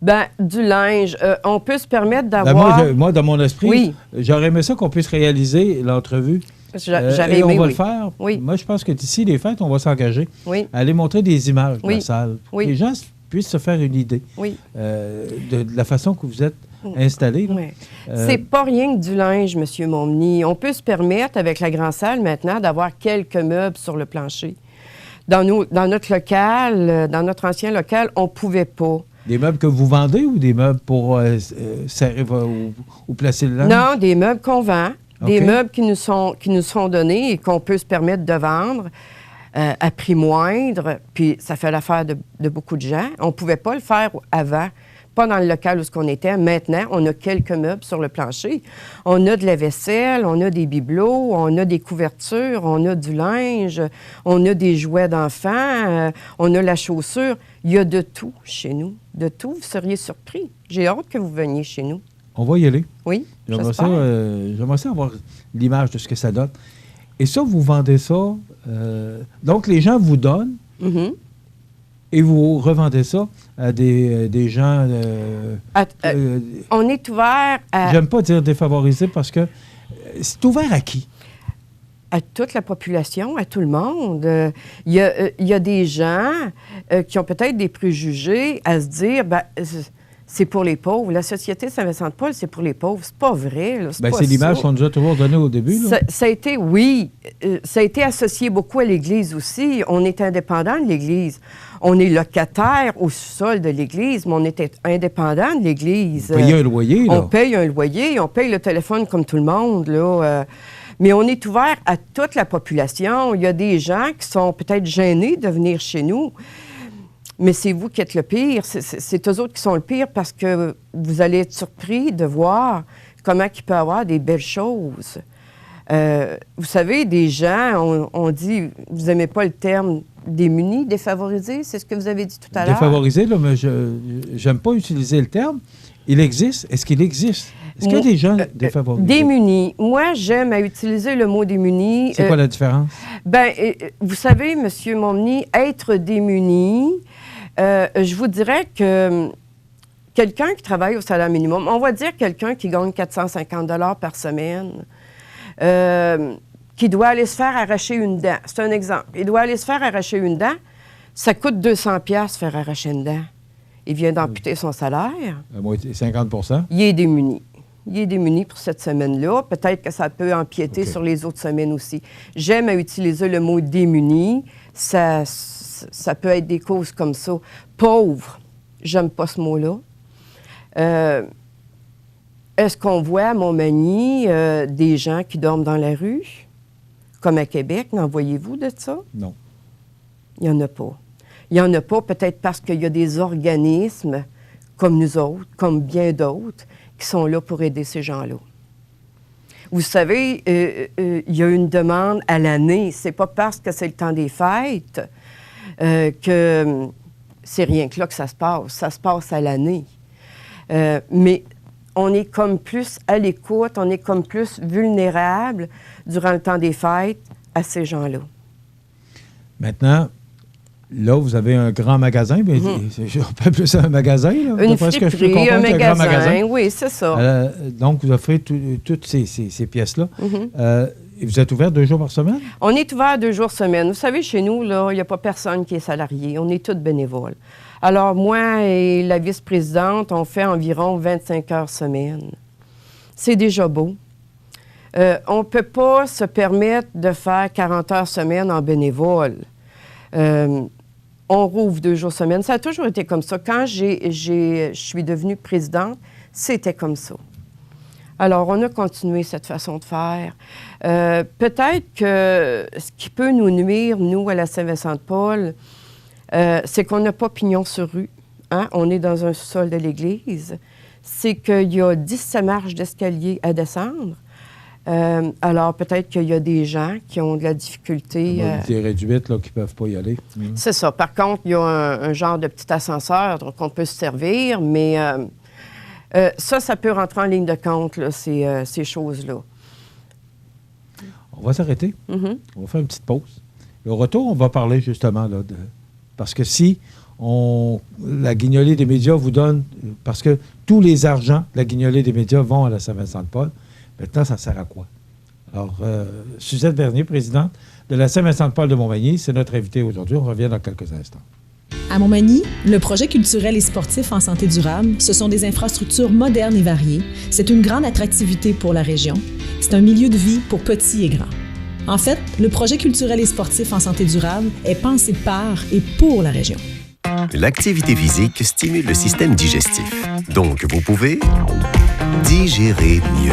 L: Bien, du linge. On peut se permettre d'avoir...
B: Moi, dans mon esprit,
L: oui.
B: J'aurais aimé ça qu'on puisse réaliser l'entrevue.
L: J'aurais
B: et on
L: aimé,
B: va le faire.
L: Oui.
B: Moi, je pense que d'ici les fêtes, on va s'engager
L: à
B: aller montrer des images de la salle pour que les gens puissent se faire une idée de la façon que vous êtes installé.
L: Oui. C'est pas rien que du linge, M. Montmagny. On peut se permettre, avec la grande salle maintenant, d'avoir quelques meubles sur le plancher. Dans notre local, dans notre ancien local, on ne pouvait pas.
B: Des meubles que vous vendez ou des meubles pour serrer ou placer le linge?
L: Non, des meubles qu'on vend.
B: Okay.
L: Des meubles qui nous sont donnés et qu'on peut se permettre de vendre à prix moindre. Puis ça fait l'affaire de beaucoup de gens. On ne pouvait pas le faire avant. Pas dans le local où on était. Maintenant, on a quelques meubles sur le plancher. On a de la vaisselle, on a des bibelots, on a des couvertures, on a du linge, on a des jouets d'enfants, on a la chaussure. Il y a de tout chez nous. De tout. Vous seriez surpris. J'ai hâte que vous veniez chez nous.
B: On va y aller.
L: Oui,
B: j'aimerais ça avoir l'image de ce que ça donne. Et ça, vous vendez ça. Donc, les gens vous donnent.
L: Mm-hmm.
B: Et vous revendez ça à des gens...
L: on est ouvert à...
B: J'aime pas dire défavorisés parce que c'est ouvert à qui?
L: à toute la population, à tout le monde. Il y a des gens qui ont peut-être des préjugés à se dire, c'est pour les pauvres. La Société Saint-Vincent-de-Paul, c'est pour les pauvres. C'est pas vrai. Là.
B: C'est l'image qu'on nous a toujours donnée au début. Là.
L: Ça a été associé beaucoup à l'Église aussi. On est indépendant de l'Église. On est locataire au sous-sol de l'Église, mais on est indépendant de l'Église.
B: On paye un loyer, là.
L: On paye un loyer, on paye le téléphone comme tout le monde, là. Mais on est ouvert à toute la population. Il y a des gens qui sont peut-être gênés de venir chez nous. Mais c'est vous qui êtes le pire. C'est eux autres qui sont le pire parce que vous allez être surpris de voir comment il peut y avoir des belles choses. Vous savez, des gens, on dit, vous n'aimez pas le terme démunis, défavorisés, c'est ce que vous avez dit tout à l'heure.
B: Défavorisés, là, mais je n'aime pas utiliser le terme. Il existe. Est-ce qu'il existe? Est-ce qu'il y a des gens défavorisés? Démunis.
L: Moi, j'aime à utiliser le mot démunis.
B: C'est quoi la différence?
L: Vous savez, M. Momny, être démuni, je vous dirais que quelqu'un qui travaille au salaire minimum, on va dire quelqu'un qui gagne 450 $ par semaine, qui doit aller se faire arracher une dent. C'est un exemple. Il doit aller se faire arracher une dent. Ça coûte 200 $ faire arracher une dent. Il vient d'amputer son salaire.
B: 50 %.
L: Il est démuni. Il est démuni pour cette semaine-là. Peut-être que ça peut empiéter sur les autres semaines aussi. J'aime à utiliser le mot démuni. Ça peut être des causes comme ça. Pauvre, j'aime pas ce mot-là. Est-ce qu'on voit à Montmagny des gens qui dorment dans la rue? Comme à Québec, n'en voyez-vous de ça?
B: Non.
L: Il n'y en a pas. Il n'y en a pas peut-être parce qu'il y a des organismes comme nous autres, comme bien d'autres, qui sont là pour aider ces gens-là. Vous savez, il y a une demande à l'année. C'est pas parce que c'est le temps des fêtes que c'est rien que là que ça se passe. Ça se passe à l'année. Mais on est comme plus à l'écoute, on est comme plus vulnérable durant le temps des fêtes à ces gens-là.
B: Maintenant, là, vous avez un grand magasin. Mais on peut appeler ça un magasin. Là,
L: une friperie, un magasin. Oui, c'est ça.
B: Donc, vous offrez toutes ces pièces-là. Et vous êtes ouvert 2 jours par semaine?
L: On est ouvert 2 jours semaine. Vous savez, chez nous, là, il n'y a pas personne qui est salarié. On est tous bénévoles. Alors, moi et la vice-présidente, on fait environ 25 heures semaine. C'est déjà beau. On ne peut pas se permettre de faire 40 heures semaine en bénévole. On rouvre 2 jours semaine. Ça a toujours été comme ça. Quand je suis devenue présidente, c'était comme ça. Alors, on a continué cette façon de faire. Peut-être que ce qui peut nous nuire, nous, à la Saint-Vincent-de-Paul, c'est qu'on n'a pas pignon sur rue. Hein? On est dans un sous-sol de l'église. C'est qu'il y a 17 marches d'escalier à descendre. Alors, peut-être qu'il y a des gens qui ont de la difficulté.
B: Des réduites là, qui ne peuvent pas y aller.
L: C'est ça. Par contre, il y a un genre de petit ascenseur qu'on peut se servir, mais ça peut rentrer en ligne de compte, là, ces choses-là.
B: On va s'arrêter. On va faire une petite pause. Et au retour, on va parler justement là, parce que si la guignolée des médias vous donne... Parce que tous les argents de la guignolée des médias vont à la Saint-Vincent-de-Paul. Maintenant, ça sert à quoi? Alors, Suzette Bernier, présidente de la Saint-Vincent-de-Paul de Montmagny, c'est notre invitée aujourd'hui. On revient dans quelques instants.
E: À Montmagny, le projet culturel et sportif en santé durable, ce sont des infrastructures modernes et variées. C'est une grande attractivité pour la région. C'est un milieu de vie pour petits et grands. En fait, le projet culturel et sportif en santé durable est pensé par et pour la région.
M: L'activité physique stimule le système digestif. Donc, vous pouvez digérer mieux.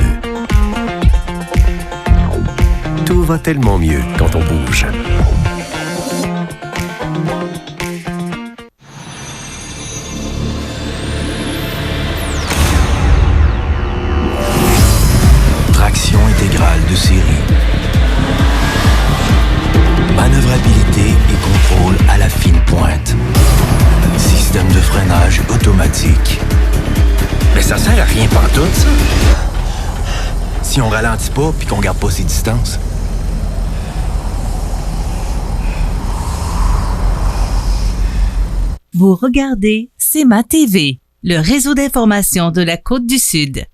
M: Tout va tellement mieux quand on bouge.
N: Traction intégrale de série. Manœuvrabilité et contrôle à la fine pointe. Système de freinage automatique. Mais ça sert à rien pantoute, ça. Si on ralentit pas puis qu'on garde pas ses distances.
A: Vous regardez CEMA TV, le réseau d'information de la Côte-du-Sud.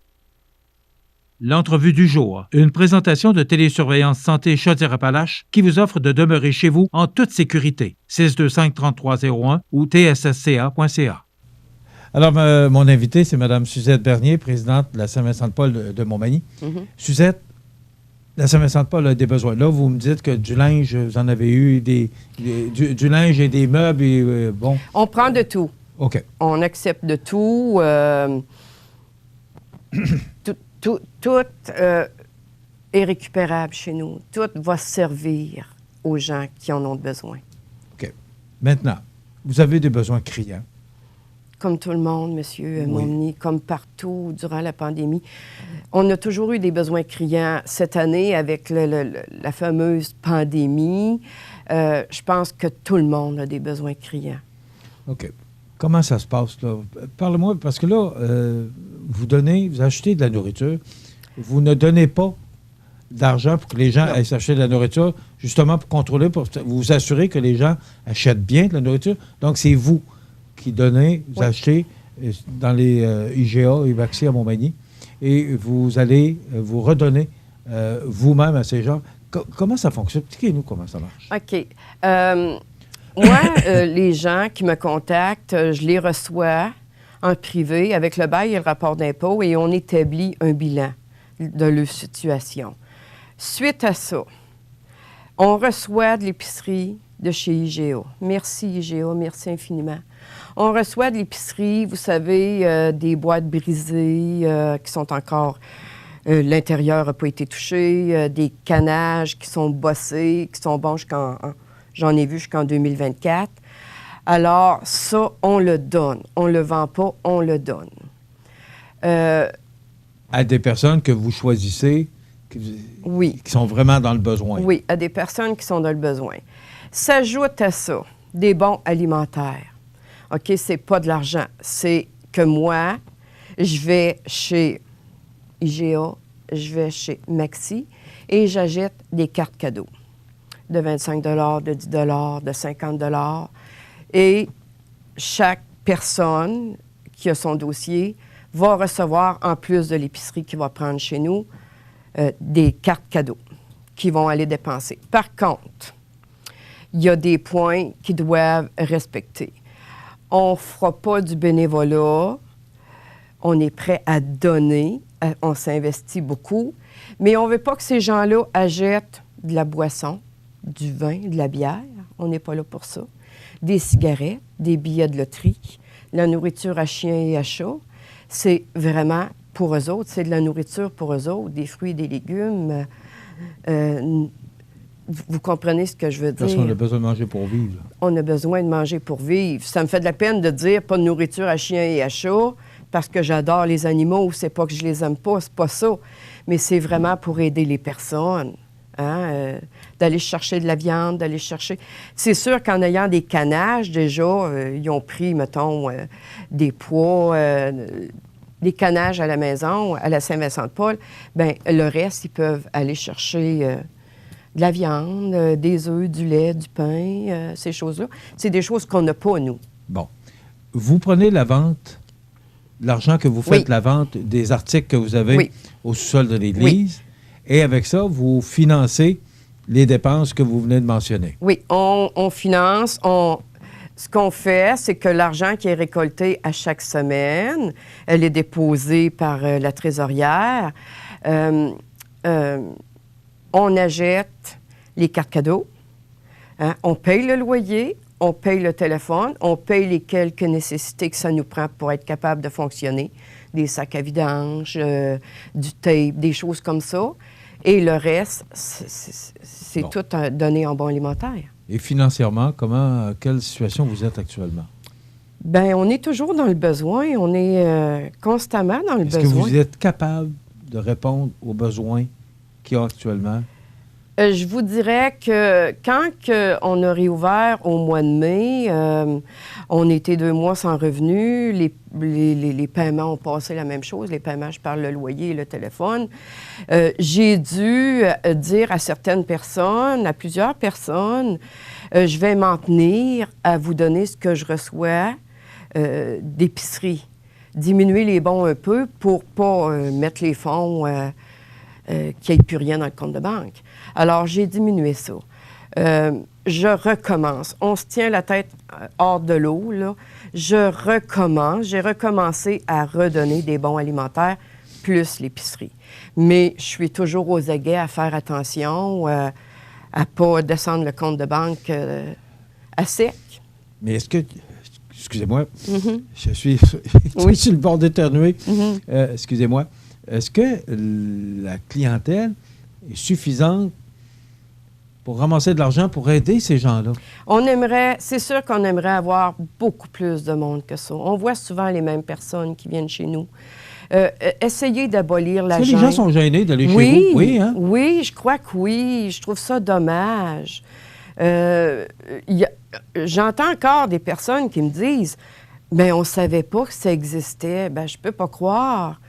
H: L'entrevue du jour, une présentation de Télésurveillance Santé Chaudière-Appalaches qui vous offre de demeurer chez vous en toute sécurité. 625-3301 ou tssca.ca. Alors, mon invité, c'est Mme Suzette Bernier, présidente de la Saint-Vincent-de-Paul de Montmagny. Suzette, la Saint-Vincent-de-Paul a des besoins. Là, vous me dites que du linge, vous en avez eu, du linge et des meubles. Et, bon.
L: On prend de tout.
H: OK.
L: On accepte de tout. Tout est récupérable chez nous. Tout va servir aux gens qui en ont besoin.
H: OK. Maintenant, vous avez des besoins criants.
L: Comme tout le monde, M. Montmagny, comme partout durant la pandémie. On a toujours eu des besoins criants. Cette année, avec la fameuse pandémie, je pense que tout le monde a des besoins criants.
H: OK. Comment ça se passe, là? Parle-moi, parce que là, vous achetez de la nourriture, vous ne donnez pas d'argent pour que les gens aillent s'acheter de la nourriture, justement pour contrôler, pour vous assurer que les gens achètent bien de la nourriture. Donc, c'est vous qui donnez, vous achetez dans les IGA et Baxi à Montmagny, et vous allez vous redonner vous-même à ces gens. Comment ça fonctionne? Expliquez-nous comment ça marche.
L: OK. Moi, les gens qui me contactent, je les reçois en privé avec le bail et le rapport d'impôt et on établit un bilan de leur situation. Suite à ça, on reçoit de l'épicerie de chez IGA. Merci IGA, merci infiniment. On reçoit de l'épicerie, vous savez, des boîtes brisées qui sont encore... l'intérieur n'a pas été touché, des canages qui sont bossés, qui sont bons jusqu'en... J'en ai vu jusqu'en 2024. Alors, ça, on le donne. On ne le vend pas, on le donne.
H: À des personnes que vous choisissez, qui sont vraiment dans le besoin.
L: Oui, à des personnes qui sont dans le besoin. S'ajoute à ça des bons alimentaires. OK, c'est pas de l'argent. C'est que moi, je vais chez IGA, je vais chez Maxi et j'achète des cartes cadeaux de 25 $, de 10 $, de 50 $. Et chaque personne qui a son dossier va recevoir, en plus de l'épicerie qu'il va prendre chez nous, des cartes cadeaux qui vont aller dépenser. Par contre, il y a des points qu'ils doivent respecter. On ne fera pas du bénévolat. On est prêt à donner. On s'investit beaucoup. Mais on ne veut pas que ces gens-là achètent de la boisson, du vin, de la bière. On n'est pas là pour ça. Des cigarettes, des billets de loterie, la nourriture à chien et à chat. C'est vraiment pour eux autres. C'est de la nourriture pour eux autres, des fruits et des légumes. Vous comprenez ce que je veux dire?
H: Parce qu'on a besoin de manger pour vivre.
L: On a besoin de manger pour vivre. Ça me fait de la peine de dire pas de nourriture à chien et à chat parce que j'adore les animaux. C'est pas que je les aime pas, c'est pas ça. Mais c'est vraiment pour aider les personnes. D'aller chercher de la viande, d'aller chercher... C'est sûr qu'en ayant des canages, déjà, ils ont pris, mettons, des pois, des canages à la maison, à la Saint-Vincent-de-Paul. Bien, le reste, ils peuvent aller chercher de la viande, des œufs, du lait, du pain, ces choses-là. C'est des choses qu'on n'a pas, nous.
H: Bon. Vous prenez la vente, l'argent que vous faites, la vente des articles que vous avez au sous-sol de l'Église, et avec ça, vous financez les dépenses que vous venez de mentionner.
L: Oui, on finance. Ce qu'on fait, c'est que l'argent qui est récolté à chaque semaine, elle est déposée par la trésorière. On achète les cartes cadeaux. On paye le loyer, on paye le téléphone, on paye les quelques nécessités que ça nous prend pour être capable de fonctionner. Des sacs à vidange, du tape, des choses comme ça. Et le reste, c'est tout donné en bon alimentaire.
H: Et financièrement, quelle situation vous êtes actuellement?
L: Bien, on est toujours dans le besoin. On est constamment dans le besoin.
H: Est-ce que vous êtes capable de répondre aux besoins qu'il y a actuellement?
L: Je vous dirais que quand on a réouvert au mois de mai, on était 2 mois sans revenus. Les paiements ont passé la même chose. Les paiements, je parle le loyer et le téléphone. J'ai dû dire à certaines personnes, à plusieurs personnes, je vais m'en tenir à vous donner ce que je reçois d'épicerie. diminuer les bons un peu pour pas mettre les fonds qu'il n'y ait plus rien dans le compte de banque. Alors, j'ai diminué ça. Je recommence. On se tient la tête hors de l'eau, là. Je recommence. J'ai recommencé à redonner des bons alimentaires plus l'épicerie. Mais je suis toujours aux aguets à faire attention, à ne pas descendre le compte de banque à sec.
H: Mais est-ce que... Excusez-moi,
L: Mm-hmm.
H: je suis sur le bord d'éternuer.
L: Mm-hmm.
H: Excusez-moi. Est-ce que la clientèle est suffisante pour ramasser de l'argent pour aider ces gens-là?
L: C'est sûr qu'on aimerait avoir beaucoup plus de monde que ça. On voit souvent les mêmes personnes qui viennent chez nous. Essayez d'abolir la gêne.
H: Les gens sont gênés d'aller chez vous? Oui, hein?
L: Oui, je crois que oui. Je trouve ça dommage. J'entends encore des personnes qui me disent « Bien, on ne savait pas que ça existait. » Bien, je ne peux pas croire.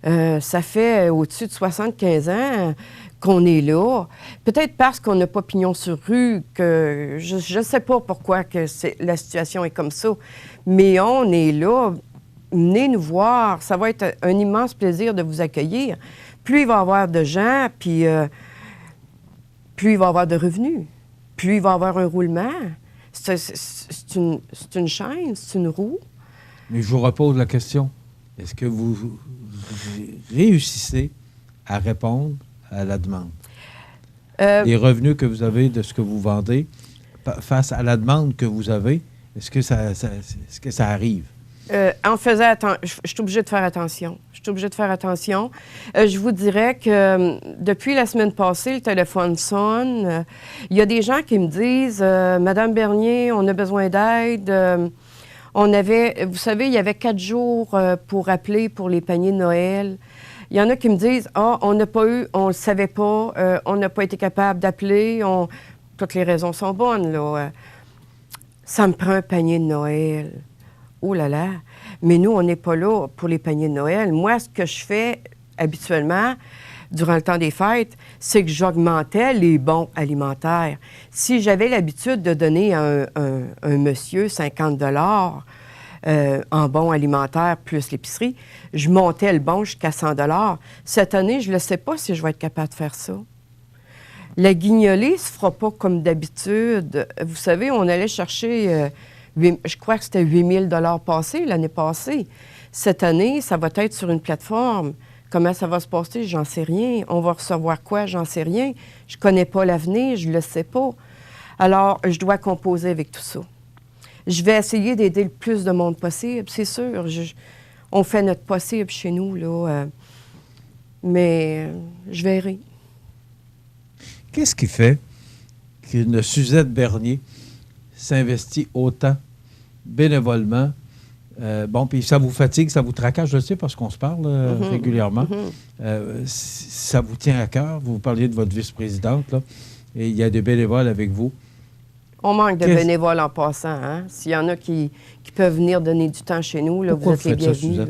L: Ça fait au-dessus de 75 ans qu'on est là. Peut-être parce qu'on n'a pas pignon sur rue, que je ne sais pas pourquoi que la situation est comme ça, mais on est là. Venez nous voir. Ça va être un immense plaisir de vous accueillir. Plus il va y avoir de gens, puis plus il va y avoir de revenus, plus il va y avoir un roulement. C'est une chaîne, c'est une roue.
H: Mais je vous repose la question. Est-ce que vous réussissez à répondre à la demande? Les revenus que vous avez de ce que vous vendez face à la demande que vous avez, est-ce que ça arrive?
L: En faisant attention, je suis obligée de faire attention. Je vous dirais que depuis la semaine passée, le téléphone sonne. Il y a des gens qui me disent « Madame Bernier, on a besoin d'aide. Vous savez, il y avait 4 jours pour appeler pour les paniers de Noël. Il y en a qui me disent « Ah, on n'a pas eu, on ne le savait pas, on n'a pas été capable d'appeler. Toutes les raisons sont bonnes, là. Ça me prend un panier de Noël. » Oh là là! Mais nous, on n'est pas là pour les paniers de Noël. Moi, ce que je fais habituellement, durant le temps des fêtes, c'est que j'augmentais les bons alimentaires. Si j'avais l'habitude de donner à un monsieur 50 $ en bons alimentaires plus l'épicerie, je montais le bon jusqu'à 100 $. Cette année, je ne sais pas si je vais être capable de faire ça. La guignolée ne se fera pas comme d'habitude. Vous savez, on allait chercher... je crois que c'était 8 000 passés l'année passée. Cette année, ça va être sur une plateforme. Comment ça va se passer? J'en sais rien. On va recevoir quoi? J'en sais rien. Je ne connais pas l'avenir, je ne le sais pas. Alors, je dois composer avec tout ça. Je vais essayer d'aider le plus de monde possible, c'est sûr. On fait notre possible chez nous, là. Mais je verrai.
H: Qu'est-ce qui fait qu'une Suzette Bernier s'investit autant bénévolement? Puis ça vous fatigue, ça vous tracasse, je le sais, parce qu'on se parle régulièrement. Ça vous tient à cœur. Vous parliez de votre vice-présidente, là, et il y a des bénévoles avec vous.
L: On manque de bénévoles en passant, hein? S'il y en a qui peuvent venir donner du temps chez nous, là, vous êtes les bienvenus.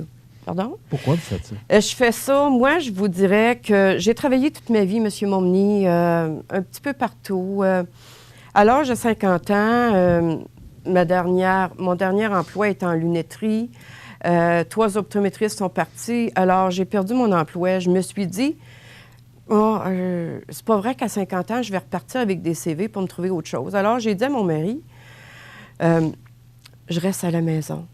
L: Pardon? Pourquoi vous faites ça? Je fais ça, moi, je vous dirais que j'ai travaillé toute ma vie, M. Momny, un petit peu partout. À l'âge de 50 ans, mon dernier emploi est en lunetterie. 3 optométristes sont partis. Alors, j'ai perdu mon emploi. Je me suis dit, c'est pas vrai qu'à 50 ans, je vais repartir avec des CV pour me trouver autre chose. Alors, j'ai dit à mon mari, je reste à la maison.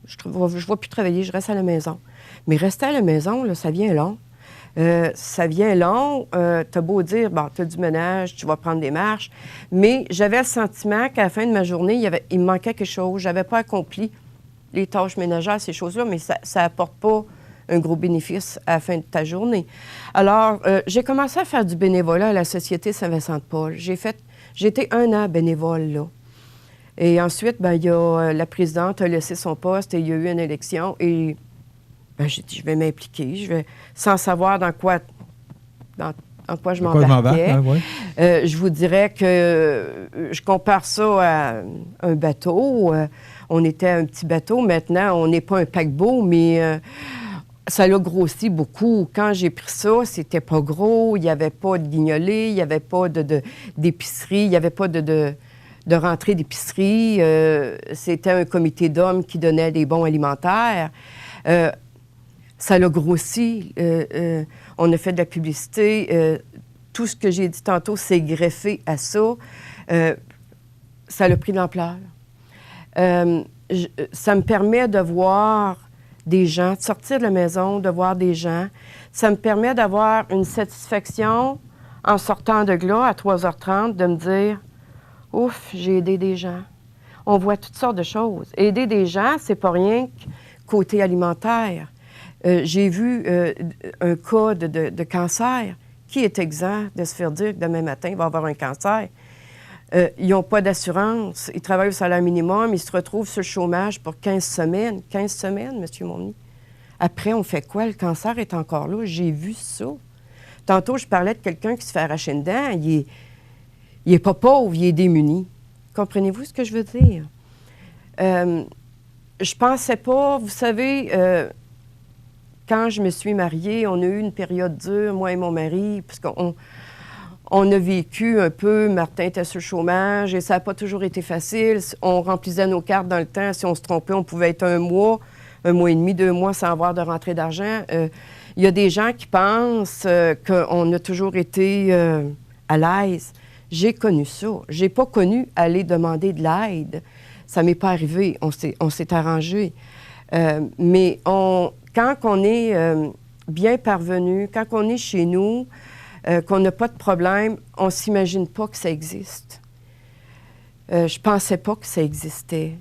L: Je ne vais plus travailler, je reste à la maison. Mais rester à la maison, là, ça vient long. Ça vient long. T'as beau dire, bon, t'as du ménage, tu vas prendre des marches. Mais j'avais le sentiment qu'à la fin de ma journée, il me manquait quelque chose. Je n'avais pas accompli les tâches ménagères, ces choses-là, mais ça n'apporte pas un gros bénéfice à la fin de ta journée. Alors, j'ai commencé à faire du bénévolat à la Société Saint-Vincent-de-Paul. J'ai été 1 an bénévole, là. Et ensuite, la présidente a laissé son poste et il y a eu une élection. Et j'ai dit, je vais m'impliquer. Sans savoir dans quoi je m'embarquais. Je vous dirais que je compare ça à un bateau. On était un petit bateau. Maintenant, on n'est pas un paquebot, mais ça l'a grossi beaucoup. Quand j'ai pris ça, c'était pas gros. Il n'y avait pas de guignolée, il n'y avait pas d'épicerie, il n'y avait pas de rentrée d'épicerie. C'était un comité d'hommes qui donnait des bons alimentaires. Ça l'a grossi. On a fait de la publicité. Tout ce que j'ai dit tantôt s'est greffé à ça. Ça l'a pris de l'ampleur. Ça me permet de voir des gens, de sortir de la maison, de voir des gens. Ça me permet d'avoir une satisfaction en sortant de là à 3h30, de me dire « Ouf, j'ai aidé des gens ». On voit toutes sortes de choses. Aider des gens, c'est pas rien que côté alimentaire. J'ai vu un cas de cancer. Qui est exempt de se faire dire que demain matin, il va avoir un cancer? Ils n'ont pas d'assurance. Ils travaillent au salaire minimum. Ils se retrouvent sur le chômage pour 15 semaines. 15 semaines, M. Momny. Après, on fait quoi? Le cancer est encore là. J'ai vu ça. Tantôt, je parlais de quelqu'un qui se fait arracher une dent. Il est pas pauvre, il est démuni. Comprenez-vous ce que je veux dire? Je pensais pas... Vous savez, quand je me suis mariée, on a eu une période dure, moi et mon mari, parce qu'on a vécu un peu, Martin était sur le chômage et ça n'a pas toujours été facile. On remplissait nos cartes dans le temps. Si on se trompait, on pouvait être 1 mois et demi, 2 mois sans avoir de rentrée d'argent. Il y a des gens qui pensent qu'on a toujours été à l'aise. J'ai connu ça. J'ai pas connu aller demander de l'aide. Ça m'est pas arrivé. On s'est arrangé. Mais quand on est bien parvenu, quand on est chez nous, qu'on n'a pas de problème, on ne s'imagine pas que ça existe. Je ne pensais pas que ça existait.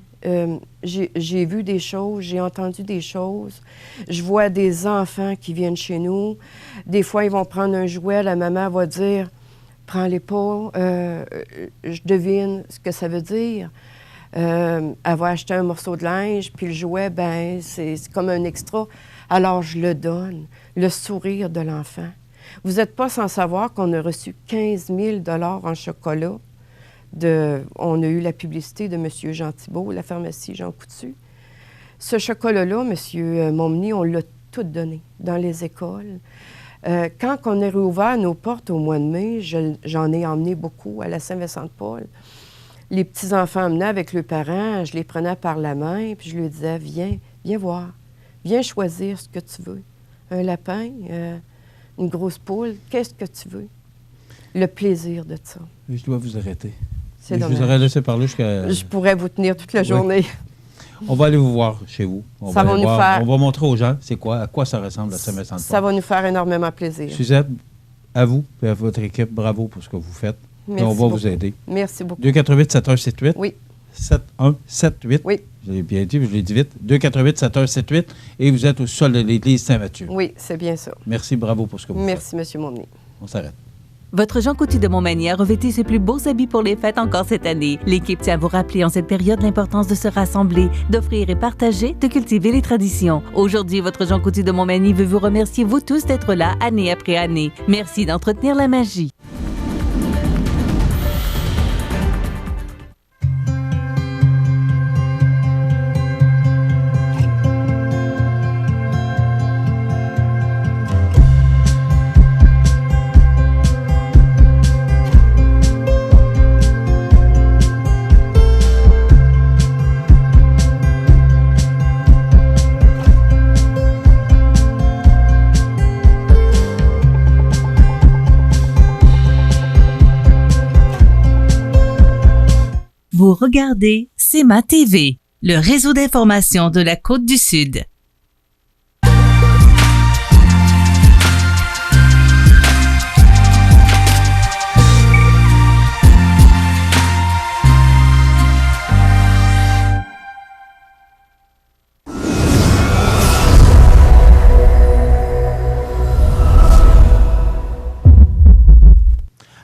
L: J'ai vu des choses, j'ai entendu des choses. Je vois des enfants qui viennent chez nous. Des fois, ils vont prendre un jouet, la maman va dire « Prends-les pas. » Je devine ce que ça veut dire. Elle va acheter un morceau de linge, puis le jouet, ben c'est comme un extra. Alors, je le donne. Le sourire de l'enfant. Vous n'êtes pas sans savoir qu'on a reçu 15 000 $ en chocolat. On a eu la publicité de M. Jean Thibault, la pharmacie Jean Coutu. Ce chocolat-là, M. Momny, on l'a tout donné dans les écoles. Quand on a réouvert nos portes au mois de mai, j'en ai emmené beaucoup à la Saint-Vincent-de-Paul. Les petits-enfants emmenaient avec leurs parents, je les prenais par la main, puis je leur disais, viens voir, viens choisir ce que tu veux. Un lapin, une grosse poule, qu'est-ce que tu veux? Le plaisir de ça.
B: Je dois vous arrêter.
L: C'est dommage.
B: Je vous aurais laissé parler jusqu'à...
L: Je pourrais vous tenir toute la journée.
B: Oui. On va aller vous voir chez vous. On va montrer aux gens à quoi ça ressemble à Saint-Vincent-de-Paul.
L: Ça va nous faire énormément plaisir.
B: Suzette, à vous et à votre équipe, bravo pour ce que vous faites.
L: Merci
B: on va
L: beaucoup.
B: Vous aider.
L: Merci beaucoup.
B: 248-7178.
L: Oui.
B: 7178.
L: Oui.
B: Je l'ai bien dit, je l'ai dit vite. 248-7178. Et vous êtes au sol de l'église Saint-Mathieu.
L: Oui, c'est bien ça.
B: Merci, bravo pour ce que vous faites.
L: Merci, M. Momny.
B: On s'arrête.
A: Votre Jean Coutu de Montmagny a revêtu ses plus beaux habits pour les fêtes encore cette année. L'équipe tient à vous rappeler en cette période l'importance de se rassembler, d'offrir et partager, de cultiver les traditions. Aujourd'hui, votre Jean Coutu de Montmagny veut vous remercier vous tous d'être là année après année. Merci d'entretenir la magie. Vous regardez CEMA TV, le réseau d'information de la Côte-du-Sud.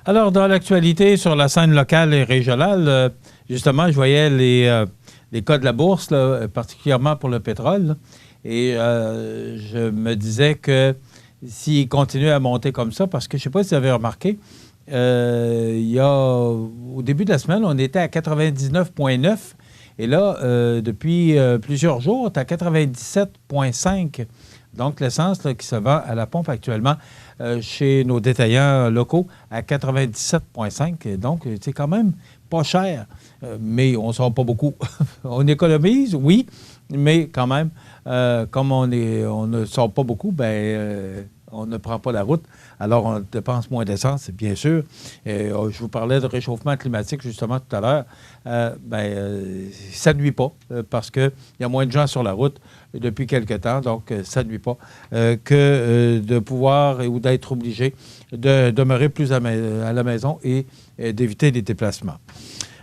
B: Alors, dans l'actualité sur la scène locale et régionale, justement, je voyais les cas de la bourse, là, particulièrement pour le pétrole. Là, et je me disais que s'il continuait à monter comme ça, parce que je ne sais pas si vous avez remarqué, au début de la semaine, on était à 99,9. Et là, depuis plusieurs jours, on est à 97,5. Donc, l'essence là, qui se vend à la pompe actuellement chez nos détaillants locaux à 97,5. Donc, c'est quand même pas cher, mais on ne sort pas beaucoup. On économise, oui, mais quand même, comme on ne sort pas beaucoup, on ne prend pas la route. Alors, on dépense moins d'essence, bien sûr. Je vous parlais de réchauffement climatique, justement, tout à l'heure. Ça ne nuit pas, parce qu'il y a moins de gens sur la route depuis quelque temps, donc ça ne nuit pas que de pouvoir ou d'être obligé de demeurer plus à la maison et d'éviter les déplacements.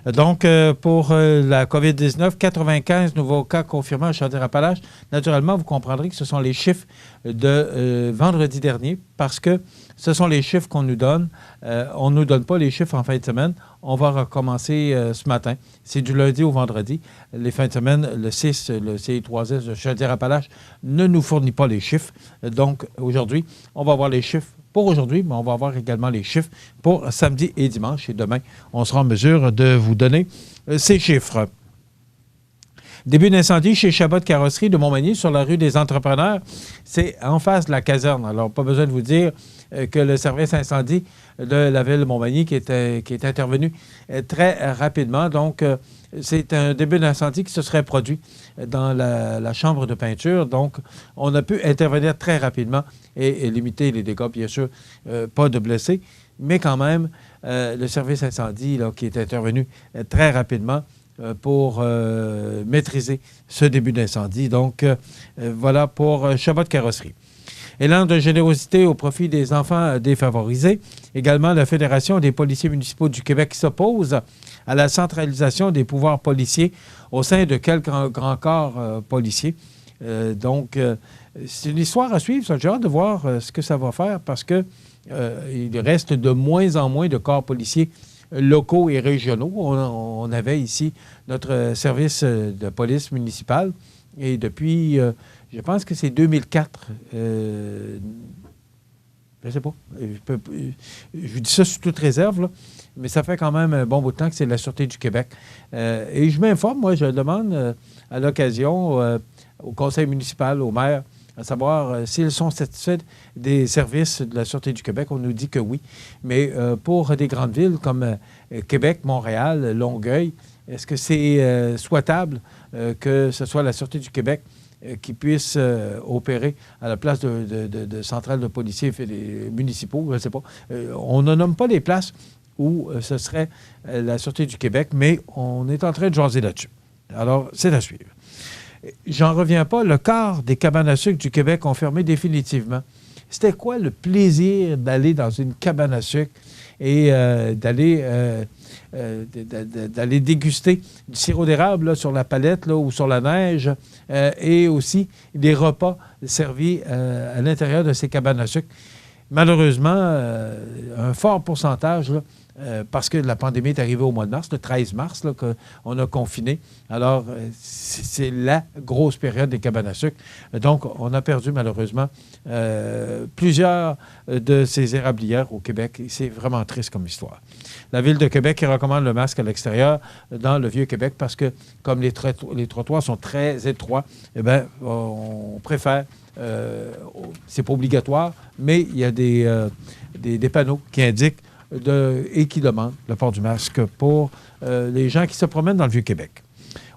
B: Donc, pour la COVID-19, 95 nouveaux cas confirmés en Chaudière-Appalaches. Naturellement, vous comprendrez que ce sont les chiffres de vendredi dernier parce que ce sont les chiffres qu'on nous donne. On ne nous donne pas les chiffres en fin de semaine. On va recommencer ce matin. C'est du lundi au vendredi. Les fins de semaine, le 6, le CI3S de Chaudière-Appalaches ne nous fournit pas les chiffres. Donc, aujourd'hui, on va avoir les chiffres pour aujourd'hui, mais on va avoir également les chiffres pour samedi et dimanche. Et demain, on sera en mesure de vous donner ces chiffres. Début d'incendie chez Chabot Carrosserie de Montmagny sur la rue des Entrepreneurs. C'est en face de la caserne. Alors, pas besoin de vous dire que le service incendie de la ville de Montmagny qui est intervenu très rapidement. Donc, c'est un début d'incendie qui se serait produit dans la chambre de peinture. Donc, on a pu intervenir très rapidement et limiter les dégâts, bien sûr, pas de blessés, mais quand même, le service incendie là, qui est intervenu très rapidement pour maîtriser ce début d'incendie. Donc, voilà pour Chabot Carrosserie. Élan de générosité au profit des enfants défavorisés. Également, la Fédération des policiers municipaux du Québec s'oppose à la centralisation des pouvoirs policiers au sein de quelques grands corps policiers. Donc, c'est une histoire à suivre. J'ai hâte de voir ce que ça va faire parce que il reste de moins en moins de corps policiers locaux et régionaux. On avait ici notre service de police municipale et depuis, je pense que c'est 2004, je ne sais pas, je dis ça sous toute réserve, là, mais ça fait quand même un bon bout de temps que c'est la Sûreté du Québec. Et je m'informe, moi, je demande à l'occasion au conseil municipal, au maire, à savoir s'ils sont satisfaits des services de la Sûreté du Québec. On nous dit que oui. Mais pour des grandes villes comme Québec, Montréal, Longueuil, est-ce que c'est souhaitable que ce soit la Sûreté du Québec qui puisse opérer à la place de centrales de policiers municipaux? Je ne sais pas. On ne nomme pas les places où ce serait la Sûreté du Québec, mais on est en train de jaser là-dessus. Alors, c'est à suivre. J'en reviens pas, le quart des cabanes à sucre du Québec ont fermé définitivement. C'était quoi le plaisir d'aller dans une cabane à sucre et d'aller déguster du sirop d'érable là, sur la palette là, ou sur la neige et aussi des repas servis à l'intérieur de ces cabanes à sucre. Malheureusement, un fort pourcentage, là, parce que la pandémie est arrivée au mois de mars, le 13 mars, là, qu'on a confiné. Alors, c'est la grosse période des cabanes à sucre. Donc, on a perdu malheureusement plusieurs de ces érablières au Québec. Et c'est vraiment triste comme histoire. La Ville de Québec qui recommande le masque à l'extérieur dans le Vieux-Québec parce que, comme les trottoirs sont très étroits, eh bien, on préfère... c'est pas obligatoire, mais il y a des panneaux qui indiquent et qui demandent le port du masque pour les gens qui se promènent dans le Vieux-Québec.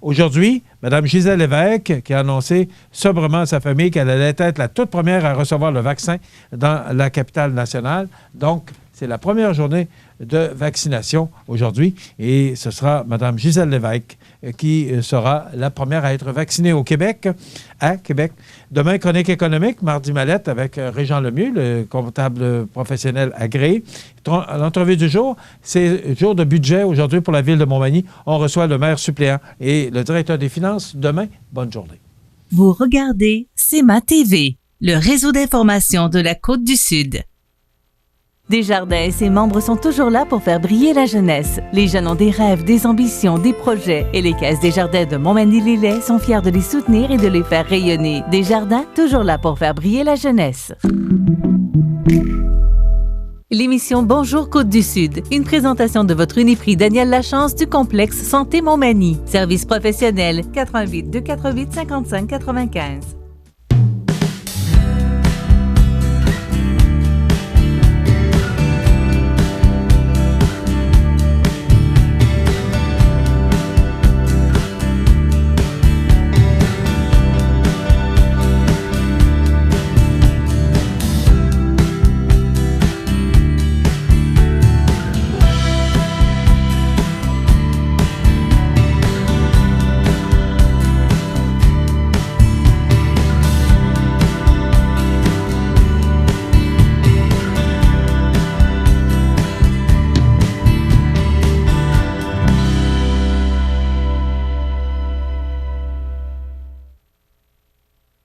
B: Aujourd'hui, Mme Gisèle Lévesque qui a annoncé sobrement à sa famille qu'elle allait être la toute première à recevoir le vaccin dans la capitale nationale. Donc, c'est la première journée de vaccination aujourd'hui et ce sera Mme Gisèle Lévesque qui sera la première à être vaccinée au Québec, à Québec. Demain, chronique économique, mardi mallette avec Régent Lemieux, le comptable professionnel agréé. L'entrevue du jour, c'est jour de budget aujourd'hui pour la ville de Montmagny. On reçoit le maire suppléant et le directeur des finances demain. Bonne journée.
A: Vous regardez CEMA TV, le réseau d'information de la Côte-du-Sud. Desjardins et ses membres sont toujours là pour faire briller la jeunesse. Les jeunes ont des rêves, des ambitions, des projets et les caisses Desjardins de Montmagny-Lillet sont fiers de les soutenir et de les faire rayonner. Desjardins, toujours là pour faire briller la jeunesse. L'émission Bonjour Côte-du-Sud, une présentation de votre Uniprix Daniel Lachance du complexe Santé Montmagny. Service professionnel 88 248 55 95.